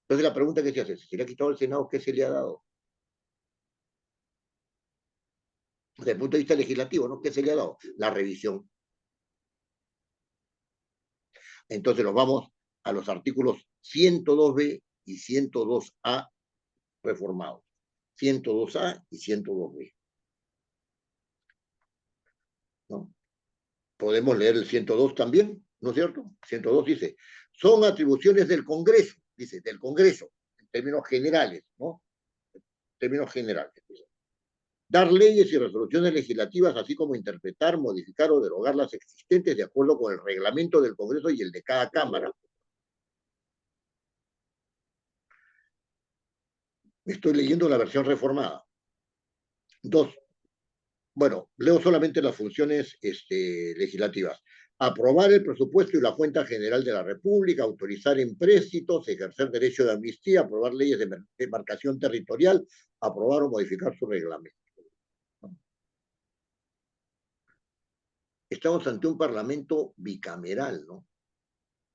Entonces la pregunta que se hace, si se le ha quitado al Senado, ¿qué se le ha dado? Desde el punto de vista legislativo, ¿no? ¿Qué se le ha dado? La revisión. Entonces nos vamos a los artículos 102b y 102a reformados. 102a y 102b. ¿No? Podemos leer el 102 también, ¿no es cierto? 102 dice, son atribuciones del Congreso, dice, del Congreso, en términos generales, ¿no? En términos generales. Dar leyes y resoluciones legislativas, así como interpretar, modificar o derogar las existentes de acuerdo con el reglamento del Congreso y el de cada Cámara. Estoy leyendo la versión reformada. 2. Bueno, leo solamente las funciones legislativas. Aprobar el presupuesto y la cuenta general de la República, autorizar empréstitos, ejercer derecho de amnistía, aprobar leyes de demarcación territorial, aprobar o modificar su reglamento. Estamos ante un parlamento bicameral, ¿no?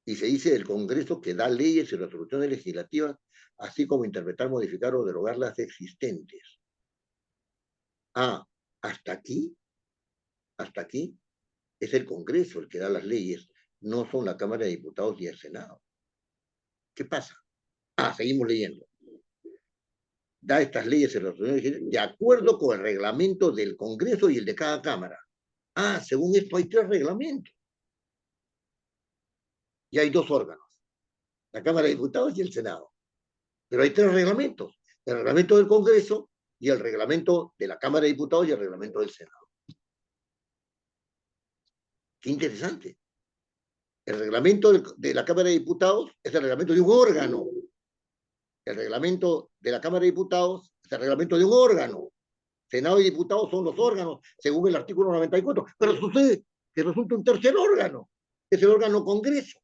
Y se dice del Congreso que da leyes y resoluciones legislativas, así como interpretar, modificar o derogar las existentes. Hasta aquí es el Congreso el que da las leyes, no son la Cámara de Diputados y el Senado. ¿Qué pasa? Seguimos leyendo. Da estas leyes y resoluciones de acuerdo con el reglamento del Congreso y el de cada Cámara. Según esto hay 3 reglamentos. Y hay 2 órganos, la Cámara de Diputados y el Senado. Pero hay 3 reglamentos, el reglamento del Congreso y el reglamento de la Cámara de Diputados y el reglamento del Senado. Qué interesante. El reglamento de la Cámara de Diputados es el reglamento de un órgano. El reglamento de la Cámara de Diputados es el reglamento de un órgano. Senado y diputados son los órganos, según el artículo 94. Pero sucede que resulta un tercer órgano, que es el órgano Congreso.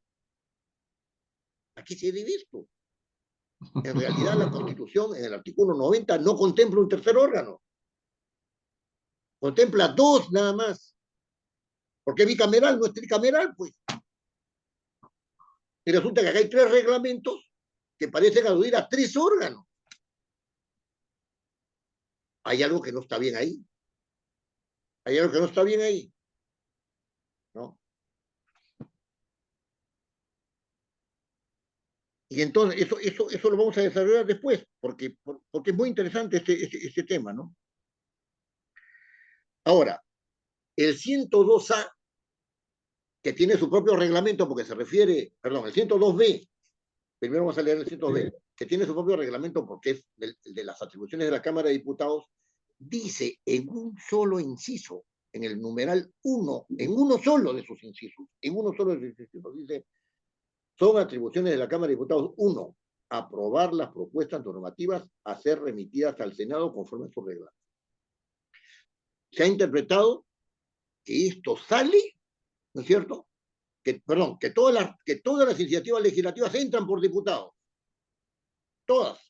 Aquí se divide esto. En realidad, la Constitución, en el artículo 90, no contempla un tercer órgano. Contempla dos nada más. Porque bicameral no es tricameral, pues. Y resulta que acá hay tres reglamentos que parecen aludir a tres órganos. Hay algo que no está bien ahí. Hay algo que no está bien ahí. ¿No? Y entonces, eso lo vamos a desarrollar después, porque es muy interesante este tema, ¿no? Ahora, el 102A, que tiene su propio reglamento, porque se refiere, perdón, el 102B, primero vamos a leer el 102B, que tiene su propio reglamento porque es de las atribuciones de la Cámara de Diputados, dice en un solo inciso, en el numeral 1, en uno solo de sus incisos, dice, son atribuciones de la Cámara de Diputados, 1, aprobar las propuestas normativas a ser remitidas al Senado conforme a sus reglas. Se ha interpretado que esto sale, ¿no es cierto? Que todas las iniciativas legislativas entran por diputados. Todas.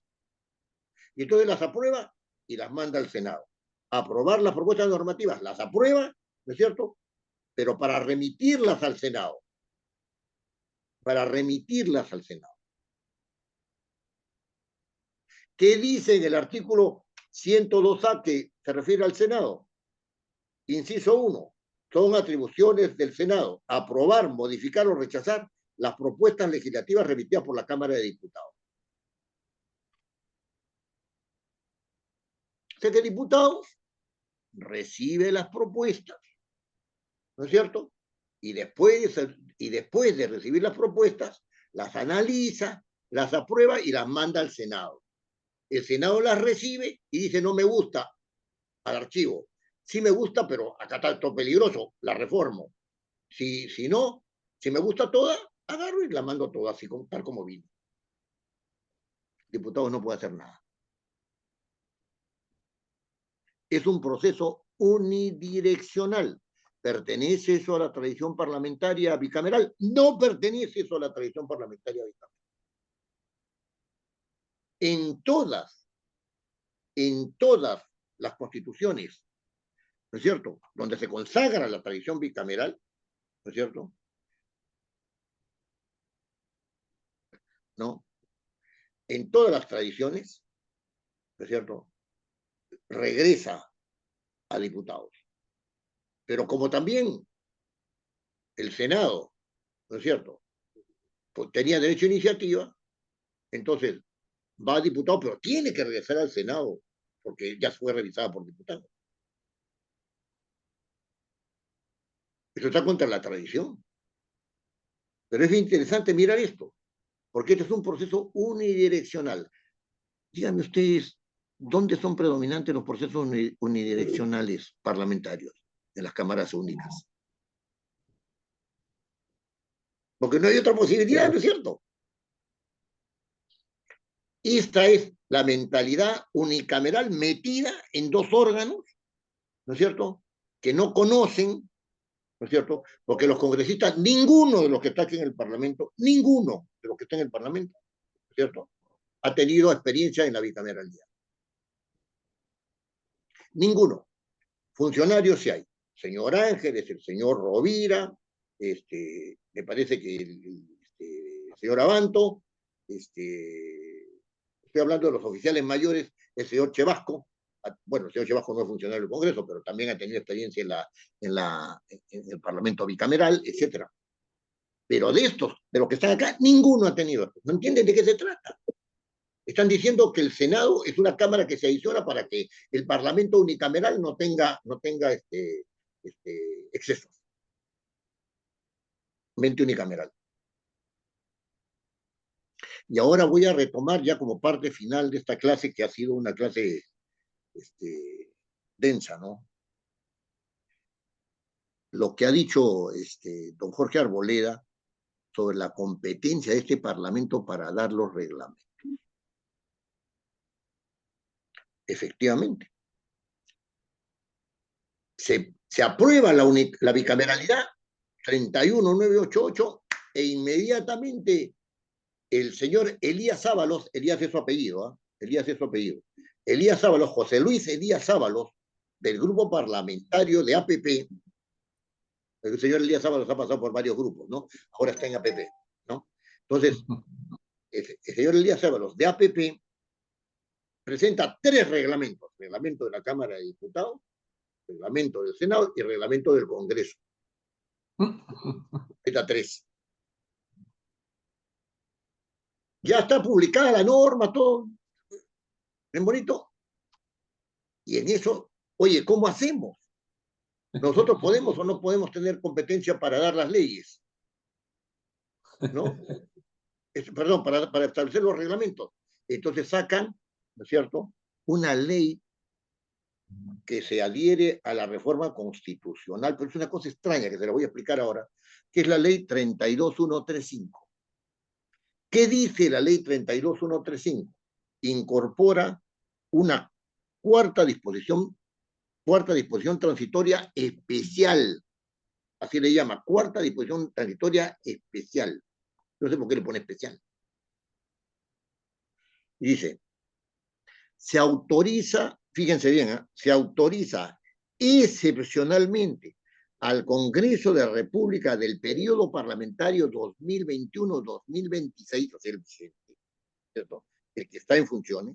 Y entonces las aprueba y las manda al Senado. Aprobar las propuestas normativas, las aprueba, ¿no es cierto? Pero para remitirlas al Senado. Para remitirlas al Senado. ¿Qué dice en el artículo 102A que se refiere al Senado? Inciso 1. Son atribuciones del Senado aprobar, modificar o rechazar las propuestas legislativas remitidas por la Cámara de Diputados. O sea que el diputado recibe las propuestas, ¿no es cierto? Y después de recibir las propuestas, las analiza, las aprueba y las manda al Senado. El Senado las recibe y dice, no me gusta, al archivo. Sí me gusta, pero acá está esto peligroso, la reformo. Si no, si me gusta toda, agarro y la mando toda, así tal como vino. El diputado no puede hacer nada. Es un proceso unidireccional. ¿Pertenece eso a la tradición parlamentaria bicameral? No pertenece eso a la tradición parlamentaria bicameral. En todas las constituciones, ¿no es cierto?, donde se consagra la tradición bicameral, ¿no es cierto?, ¿no? En todas las tradiciones, ¿no es cierto?, regresa a diputados. Pero como también el Senado, ¿no es cierto?, pues tenía derecho a iniciativa, entonces va a diputado, pero tiene que regresar al Senado, porque ya fue revisada por diputados. Eso está contra la tradición. Pero es interesante mirar esto, porque este es un proceso unidireccional. Díganme ustedes, ¿dónde son predominantes los procesos unidireccionales parlamentarios? En las cámaras únicas. Porque no hay otra posibilidad, ¿no es cierto? Esta es la mentalidad unicameral metida en dos órganos, ¿no es cierto?, que no conocen, ¿no es cierto?, porque los congresistas, ninguno de los que está aquí en el Parlamento, ninguno de los que está en el Parlamento, ¿no es cierto?, ha tenido experiencia en la bicameralidad. Ninguno. Funcionarios sí hay. Señor Ángeles, el señor Rovira, me parece que el señor Abanto, estoy hablando de los oficiales mayores, el señor Chevasco. Bueno, el señor Chevasco no es funcionario del Congreso, pero también ha tenido experiencia en el Parlamento bicameral, etc. Pero de los que están acá, ninguno ha tenido esto. ¿No entienden de qué se trata? Están diciendo que el Senado es una cámara que se adiciona para que el Parlamento unicameral no tenga excesos. Mente unicameral. Y ahora voy a retomar ya como parte final de esta clase, que ha sido una clase densa, ¿no? lo que ha dicho don Jorge Arboleda sobre la competencia de este Parlamento para dar los reglamentos. Efectivamente. Se aprueba la bicameralidad 31988 e inmediatamente el señor Elías Ábalos, Elías es su apellido, Elías es su apellido, Elías Ábalos, José Luis Elías Ábalos, del grupo parlamentario de APP, el señor Elías Ábalos ha pasado por varios grupos, ¿no? Ahora está en APP, ¿no? Entonces, el señor Elías Ábalos de APP presenta 3 reglamentos: reglamento de la Cámara de Diputados, reglamento del Senado y reglamento del Congreso. Está 3. Ya está publicada la norma, todo. Bien bonito. Y en eso, oye, ¿cómo hacemos? ¿Nosotros podemos o no podemos tener competencia para dar las leyes? ¿No? Perdón, para establecer los reglamentos. Entonces sacan, ¿no es cierto?, una ley que se adhiere a la reforma constitucional, pero es una cosa extraña que se la voy a explicar ahora, que es la ley 32135. ¿Qué dice la ley 32135? Incorpora una cuarta disposición transitoria especial. Así le llama, cuarta disposición transitoria especial. No sé por qué le pone especial. Y dice, se autoriza, fíjense bien, se autoriza excepcionalmente al Congreso de la República del periodo parlamentario 2021-2026, o sea, el que está en funciones,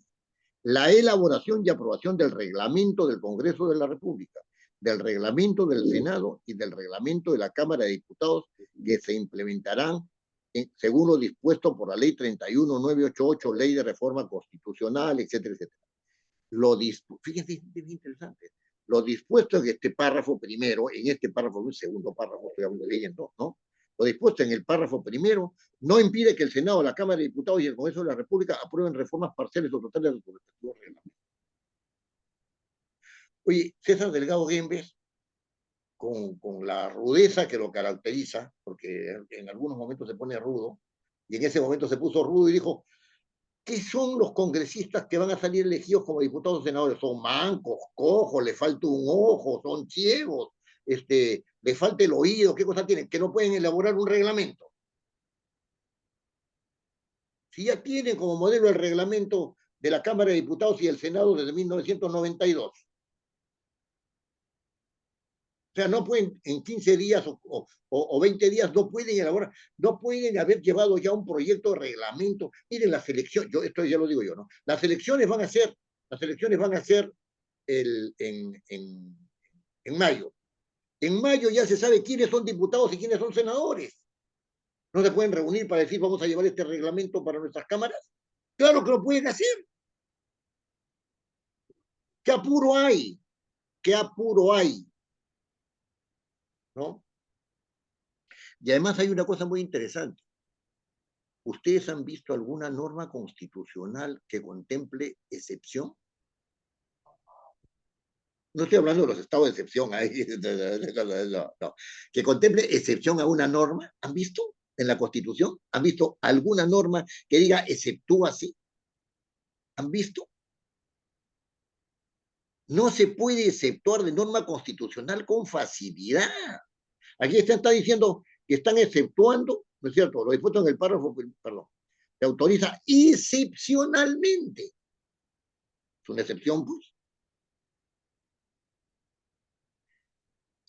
la elaboración y aprobación del reglamento del Congreso de la República, del reglamento del Senado y del reglamento de la Cámara de Diputados, que se implementarán según lo dispuesto por la ley 31988, ley de reforma constitucional, etcétera, etcétera. Fíjense, es bien interesante. Lo dispuesto en este párrafo primero, en este párrafo, un segundo párrafo, estoy leyendo, ¿no? Lo dispuesto en el párrafo primero no impide que el Senado, la Cámara de Diputados y el Congreso de la República aprueben reformas parciales o totales de sus respectivos reglamentos. Oye, César Delgado Gembes, con la rudeza que lo caracteriza, porque en algunos momentos se pone rudo, y en ese momento se puso rudo y dijo, ¿qué son los congresistas que van a salir elegidos como diputados o senadores? Son mancos, cojos, le falta un ojo, son ciegos, le falta el oído, ¿qué cosa tienen? Que no pueden elaborar un reglamento. Si ya tienen como modelo el reglamento de la Cámara de Diputados y el Senado desde 1992. O sea, no pueden en 15 días o 20 días, no pueden elaborar, no pueden haber llevado ya un proyecto de reglamento. Miren, la selección, esto ya lo digo yo, ¿no? Las elecciones van a ser en mayo. En mayo ya se sabe quiénes son diputados y quiénes son senadores. ¿No se pueden reunir para decir vamos a llevar este reglamento para nuestras cámaras? Claro que lo pueden hacer. ¿Qué apuro hay? ¿Qué apuro hay? ¿No? Y además hay una cosa muy interesante. ¿Ustedes han visto alguna norma constitucional que contemple excepción? No estoy hablando de los estados de excepción, no. Que contemple excepción a una norma. ¿Han visto en la Constitución? ¿Han visto alguna norma que diga exceptúa así? ¿Han visto? No se puede exceptuar de norma constitucional con facilidad. Aquí está diciendo que están exceptuando, ¿no es cierto? Lo dispuesto en el párrafo, perdón, se autoriza excepcionalmente. Es una excepción, pues.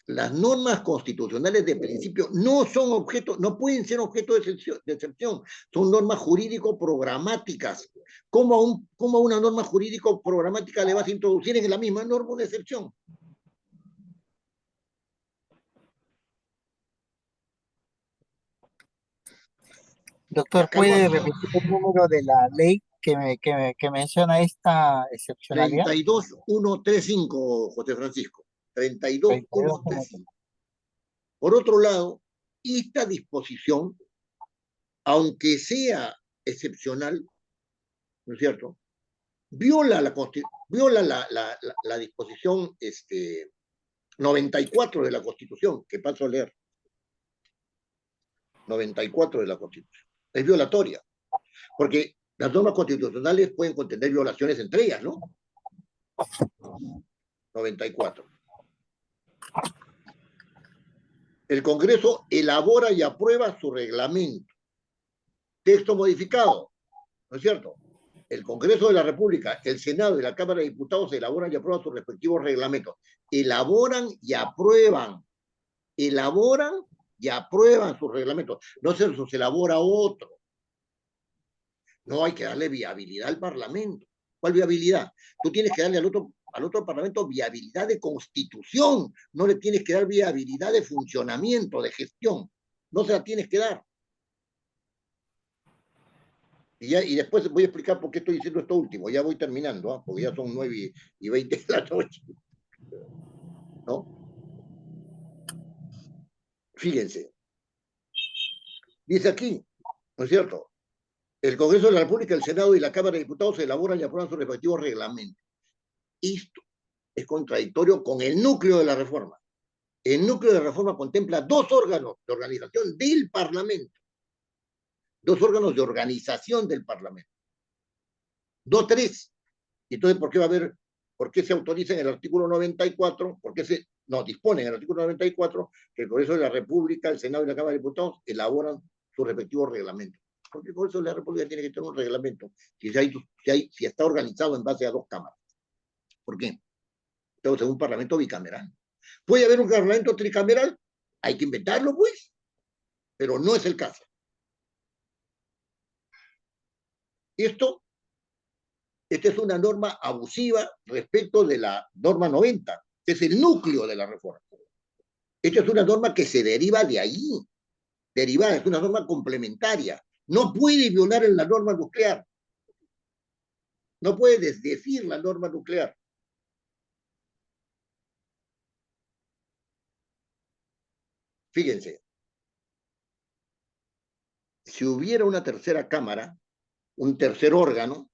Las normas constitucionales de principio no son objeto, no pueden ser objeto de excepción. Son normas jurídico-programáticas. ¿Cómo a una norma jurídico-programática le vas a introducir en la misma norma una excepción? Doctor, ¿puede repetir el número de la ley que menciona esta excepcionalidad? 32135, José Francisco. 32135. Por otro lado, esta disposición, aunque sea excepcional, ¿no es cierto?, viola la disposición 94 de la Constitución, que paso a leer. 94 de la Constitución. Es violatoria. Porque las normas constitucionales pueden contener violaciones entre ellas, ¿no? 94. El Congreso elabora y aprueba su reglamento. Texto modificado, ¿no es cierto? El Congreso de la República, el Senado y la Cámara de Diputados elaboran y aprueban sus respectivos reglamentos. Elaboran y aprueban. Elaboran y aprueban sus reglamentos. No se los elabora otro. No hay que darle viabilidad al Parlamento. ¿Cuál viabilidad? Tú tienes que darle al otro Parlamento viabilidad de constitución. No le tienes que dar viabilidad de funcionamiento, de gestión. No se la tienes que dar. Y después voy a explicar por qué estoy diciendo esto último. Ya voy terminando, ¿eh? Porque ya son 9:20 de la noche. ¿No? Fíjense. Dice aquí, ¿no es cierto? El Congreso de la República, el Senado y la Cámara de Diputados elaboran y aprueban sus respectivos reglamentos. Esto es contradictorio con el núcleo de la reforma. El núcleo de la reforma contempla 2 órganos de organización del Parlamento. 2 órganos de organización del Parlamento. 2, 3. Entonces, ¿por qué se autoriza en el artículo 94? ¿Por qué dispone en el artículo 94 que el Congreso de la República, el Senado y la Cámara de Diputados elaboran sus respectivos reglamentos? Porque el Congreso de la República tiene que tener un reglamento si está organizado en base a 2 cámaras. ¿Por qué? Entonces, es un parlamento bicameral. ¿Puede haber un parlamento tricameral? Hay que inventarlo, pues. Pero no es el caso. Esta es una norma abusiva respecto de la norma 90, que es el núcleo de la reforma. Esta es una norma que se deriva de ahí. Derivada, es una norma complementaria. No puede violar en la norma nuclear. No puede desdecir la norma nuclear. Fíjense, si hubiera una tercera cámara, un tercer órgano,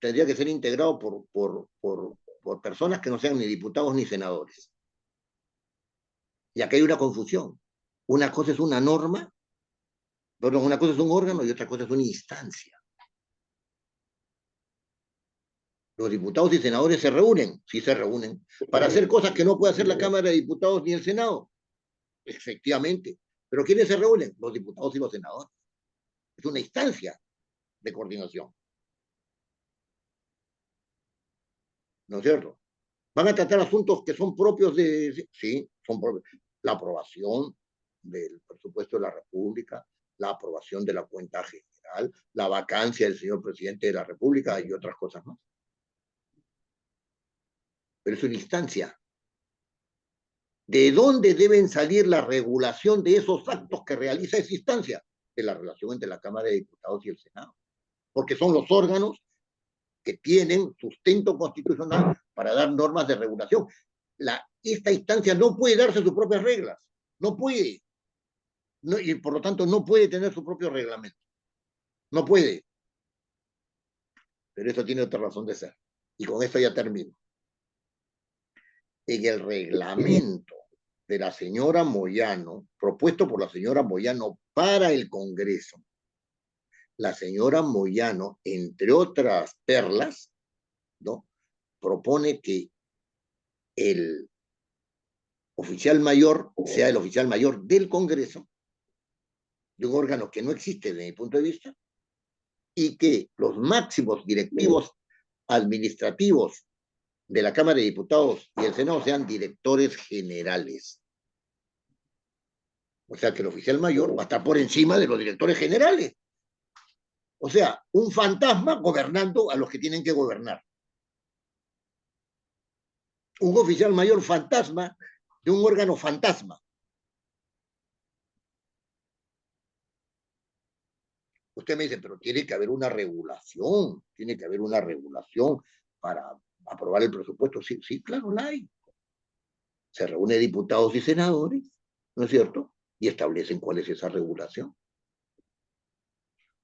tendría que ser integrado por personas que no sean ni diputados ni senadores. Y acá hay una confusión. Una cosa es una norma, perdón, una cosa es un órgano y otra cosa es una instancia. Los diputados y senadores se reúnen, sí se reúnen, para hacer cosas que no puede hacer la Cámara de Diputados ni el Senado. Efectivamente. ¿Pero quiénes se reúnen? Los diputados y los senadores. Es una instancia de coordinación. ¿No es cierto? Van a tratar asuntos que son propios sí, son propios. La aprobación del presupuesto de la República, la aprobación de la cuenta general, la vacancia del señor presidente de la República y otras cosas más. Pero es una instancia. ¿De dónde deben salir la regulación de esos actos que realiza esa instancia? De la relación entre la Cámara de Diputados y el Senado. Porque son los órganos que tienen sustento constitucional para dar normas de regulación. Esta instancia no puede darse sus propias reglas. No puede. Y por lo tanto no puede tener su propio reglamento. No puede. Pero eso tiene otra razón de ser. Y con esto ya termino. En el reglamento de la señora Moyano, propuesto por la señora Moyano para el Congreso, la señora Moyano, entre otras perlas, ¿no?, propone que el oficial mayor sea el oficial mayor del Congreso, de un órgano que no existe desde mi punto de vista, y que los máximos directivos administrativos de la Cámara de Diputados y el Senado sean directores generales. O sea que el oficial mayor va a estar por encima de los directores generales. O sea, un fantasma gobernando a los que tienen que gobernar. Un oficial mayor fantasma de un órgano fantasma. Usted me dice, pero tiene que haber una regulación para aprobar el presupuesto. Sí, sí, claro, la hay. Se reúne diputados y senadores, ¿no es cierto?, y establecen cuál es esa regulación.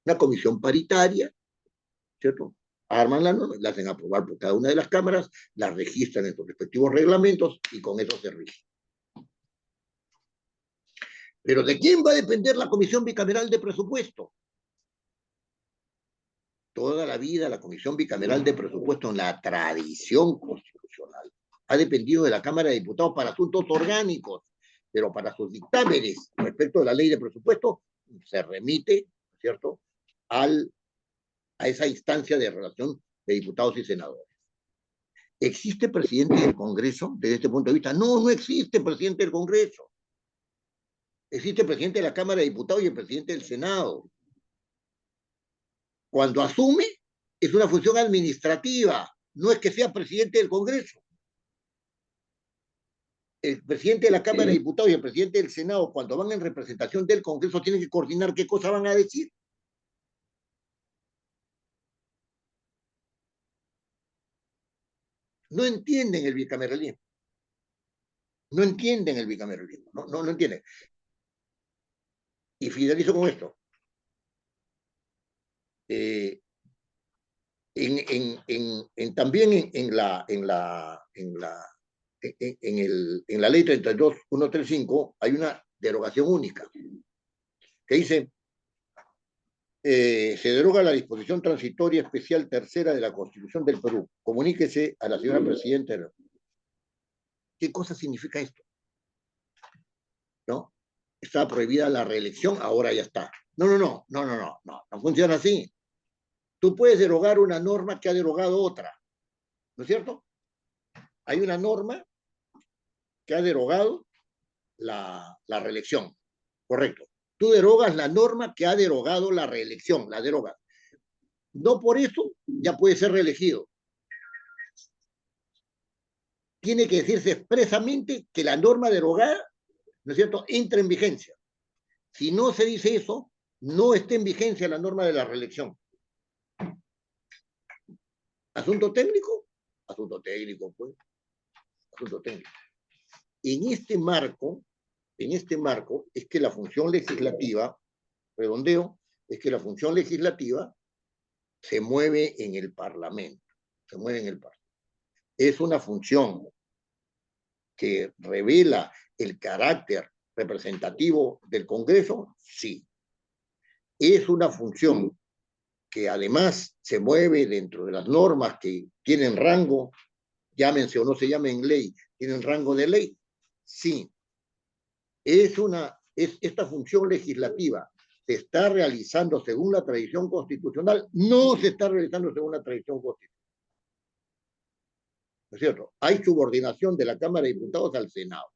Una comisión paritaria, ¿cierto? Arman la norma, la hacen aprobar por cada una de las cámaras, las registran en sus respectivos reglamentos y con eso se rige. Pero ¿de quién va a depender la Comisión Bicameral de Presupuesto? Toda la vida la Comisión Bicameral de Presupuesto en la tradición constitucional ha dependido de la Cámara de Diputados para asuntos orgánicos, pero para sus dictámenes respecto de la ley de presupuesto se remite, ¿cierto?, a esa instancia de relación de diputados y senadores. ¿Existe presidente del Congreso desde este punto de vista? No, no existe presidente del Congreso. Existe el presidente de la Cámara de Diputados y el presidente del Senado. Cuando asume, es una función administrativa, no es que sea presidente del Congreso. El presidente de la Cámara de Diputados y el presidente del Senado, cuando van en representación del Congreso, tienen que coordinar qué cosa van a decir. No entienden el bicameralismo. No entienden el bicameralismo. No entienden. Y finalizo con esto. También en la ley 32135 hay una derogación única que dice se deroga la disposición transitoria especial tercera de la Constitución del Perú. Comuníquese a la señora Presidenta. ¿Qué cosa significa esto? ¿No? Está prohibida la reelección, ahora ya está. No funciona así. Tú puedes derogar una norma que ha derogado otra, ¿no es cierto? Hay una norma que ha derogado la reelección, correcto. Tú derogas la norma que ha derogado la reelección, la derogas. No por eso ya puede ser reelegido. Tiene que decirse expresamente que la norma derogada, ¿no es cierto?, entra en vigencia. Si no se dice eso, no está en vigencia la norma de la reelección. ¿Asunto técnico? Asunto técnico, pues. Asunto técnico. En este marco es que la función legislativa, redondeo, es que la función legislativa se mueve en el Parlamento. Se mueve en el Parlamento. Es una función que revela el carácter representativo del Congreso, sí. Es una función que además se mueve dentro de las normas que tienen rango, llámense o no se llamen ley, tienen rango de ley, sí. Esta función legislativa se está realizando según la tradición constitucional, no se está realizando según la tradición constitucional. ¿No es cierto? Hay subordinación de la Cámara de Diputados al Senado.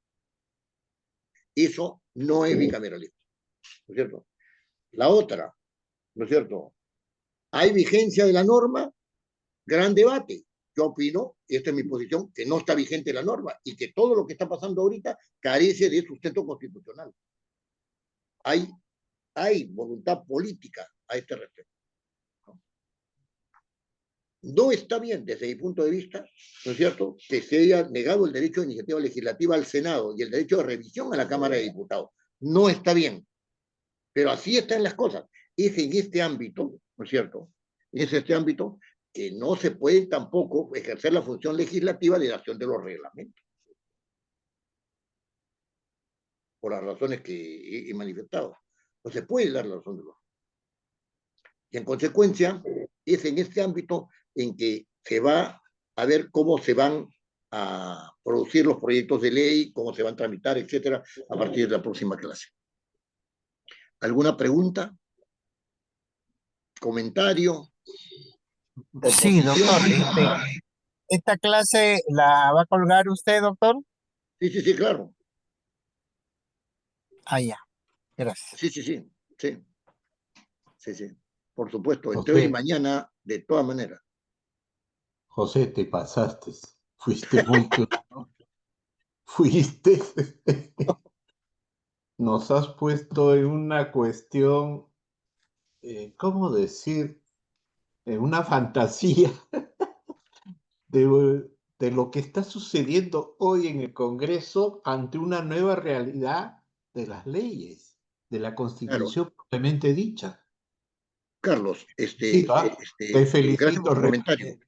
Eso no es bicameralismo. ¿No es cierto? La otra, ¿no es cierto? ¿Hay vigencia de la norma? Gran debate. Yo opino, y esta es mi posición, que no está vigente la norma y que todo lo que está pasando ahorita carece de sustento constitucional. Hay voluntad política a este respecto. No está bien, desde mi punto de vista, ¿no es cierto?, que se haya negado el derecho de iniciativa legislativa al Senado y el derecho de revisión a la Cámara de Diputados. No está bien, pero así están las cosas. Es en este ámbito, ¿no es cierto?, es este ámbito que no se puede tampoco ejercer la función legislativa de la acción de los reglamentos, por las razones que he manifestado. No se puede dar la razón de los. Y en consecuencia, es en este ámbito en que se va a ver cómo se van a producir los proyectos de ley, cómo se van a tramitar, etcétera, a partir de la próxima clase. ¿Alguna pregunta? ¿Comentario? Sí, doctor. ¿Esta clase la va a colgar usted, doctor? Sí, claro. Ah, ya. Gracias. Sí. Por supuesto, entre José, hoy y mañana, de todas maneras. José, te pasaste. Fuiste muy claro. Fuiste. Nos has puesto en una cuestión, ¿cómo decir? En una fantasía de lo que está sucediendo hoy en el Congreso ante una nueva realidad de las leyes, de la Constitución propiamente dicha. Carlos, Te gracias por felicito. tu comentario.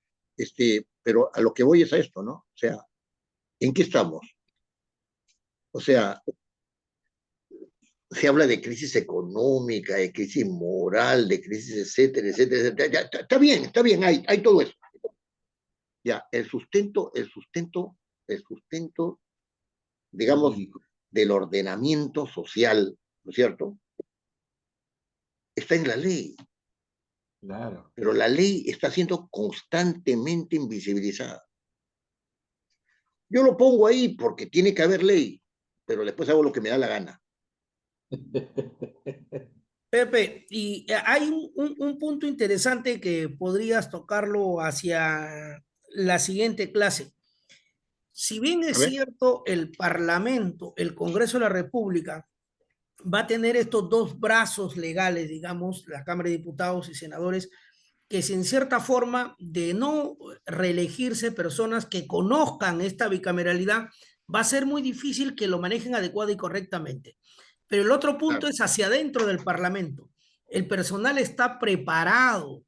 Pero a lo que voy es a esto, ¿no? O sea, ¿en qué estamos? O sea, se habla de crisis económica, de crisis moral, de crisis, etcétera, etcétera, etcétera. Ya, está bien, hay todo eso. Ya, el sustento, digamos, del ordenamiento social, ¿no es cierto? Está en la ley. Claro. Pero la ley está siendo constantemente invisibilizada. Yo lo pongo ahí porque tiene que haber ley, pero después hago lo que me da la gana. Pepe, y hay un punto interesante que podrías tocarlo hacia la siguiente clase. Si bien es cierto, el Parlamento, el Congreso de la República, va a tener estos dos brazos legales, digamos, la Cámara de Diputados y Senadores, que si en cierta forma de no reelegirse personas que conozcan esta bicameralidad, va a ser muy difícil que lo manejen adecuada y correctamente. Pero el otro punto es hacia adentro del Parlamento. ¿El personal está preparado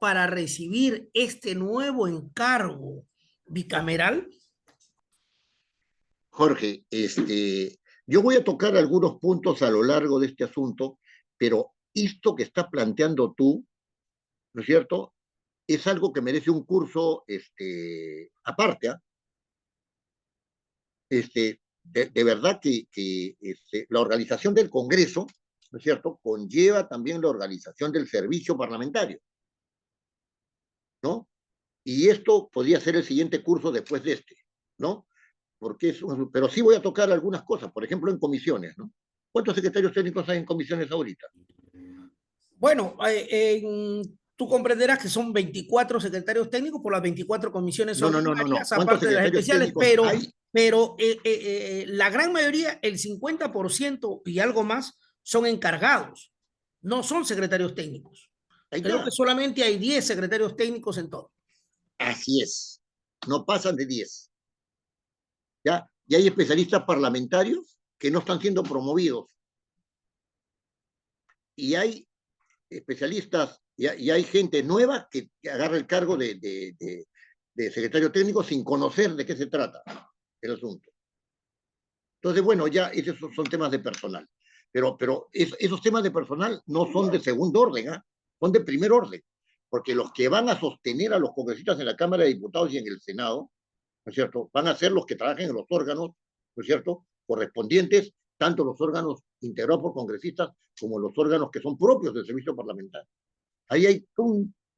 para recibir este nuevo encargo bicameral? Jorge, yo voy a tocar algunos puntos a lo largo de este asunto, pero esto que estás planteando tú, ¿no es cierto?, es algo que merece un curso aparte. De verdad que la organización del Congreso, ¿no es cierto?, conlleva también la organización del servicio parlamentario, ¿no? Y esto podría ser el siguiente curso después de este, ¿no? Pero sí voy a tocar algunas cosas, por ejemplo, en comisiones, ¿no? ¿Cuántos secretarios técnicos hay en comisiones ahorita? Bueno, tú comprenderás que son 24 secretarios técnicos por las 24 comisiones No. ordinarias, ¿Cuántos aparte de las secretarios especiales, técnicos hay? pero la gran mayoría, el 50% y algo más, son encargados, no son secretarios técnicos. Ahí Creo está. que solamente hay 10 secretarios técnicos en todo. Así es. No pasan de 10. ¿Ya? Y hay especialistas parlamentarios que no están siendo promovidos. Y hay especialistas, y hay gente nueva que agarra el cargo de secretario técnico sin conocer de qué se trata el asunto. Entonces, bueno, ya esos son temas de personal. Pero esos temas de personal no son de segundo orden, son de primer orden. Porque los que van a sostener a los congresistas en la Cámara de Diputados y en el Senado, ¿no es cierto?, van a ser los que trabajen en los órganos, ¿no es cierto?, correspondientes, tanto los órganos integrados por congresistas como los órganos que son propios del servicio parlamentario. Ahí ese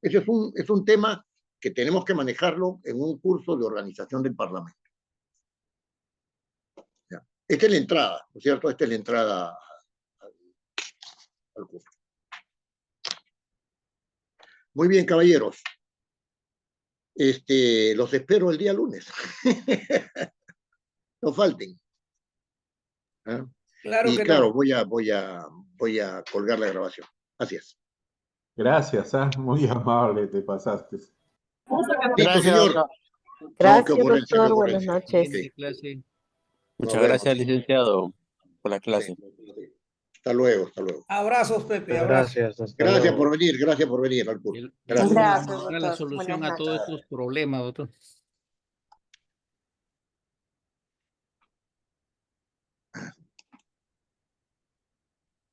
es un tema que tenemos que manejarlo en un curso de organización del Parlamento. ¿Ya? Esta es la entrada, ¿no es cierto? Esta es la entrada al curso. Muy bien, caballeros. Los espero el día lunes. No falten. ¿Ah? Claro y que claro, no. voy a colgar la grabación. Así es. Gracias, muy amable, te pasaste. Listo, señor. Doctor. No, Gracias, doctor. Buenas noches. Okay. Muchas gracias, licenciado, por la clase. Hasta luego, hasta luego. Abrazos, Pepe, abrazos. Gracias por venir al curso. Gracias, Gracias, doctor. doctor. La solución Buenas a todos noches. estos problemas, doctor.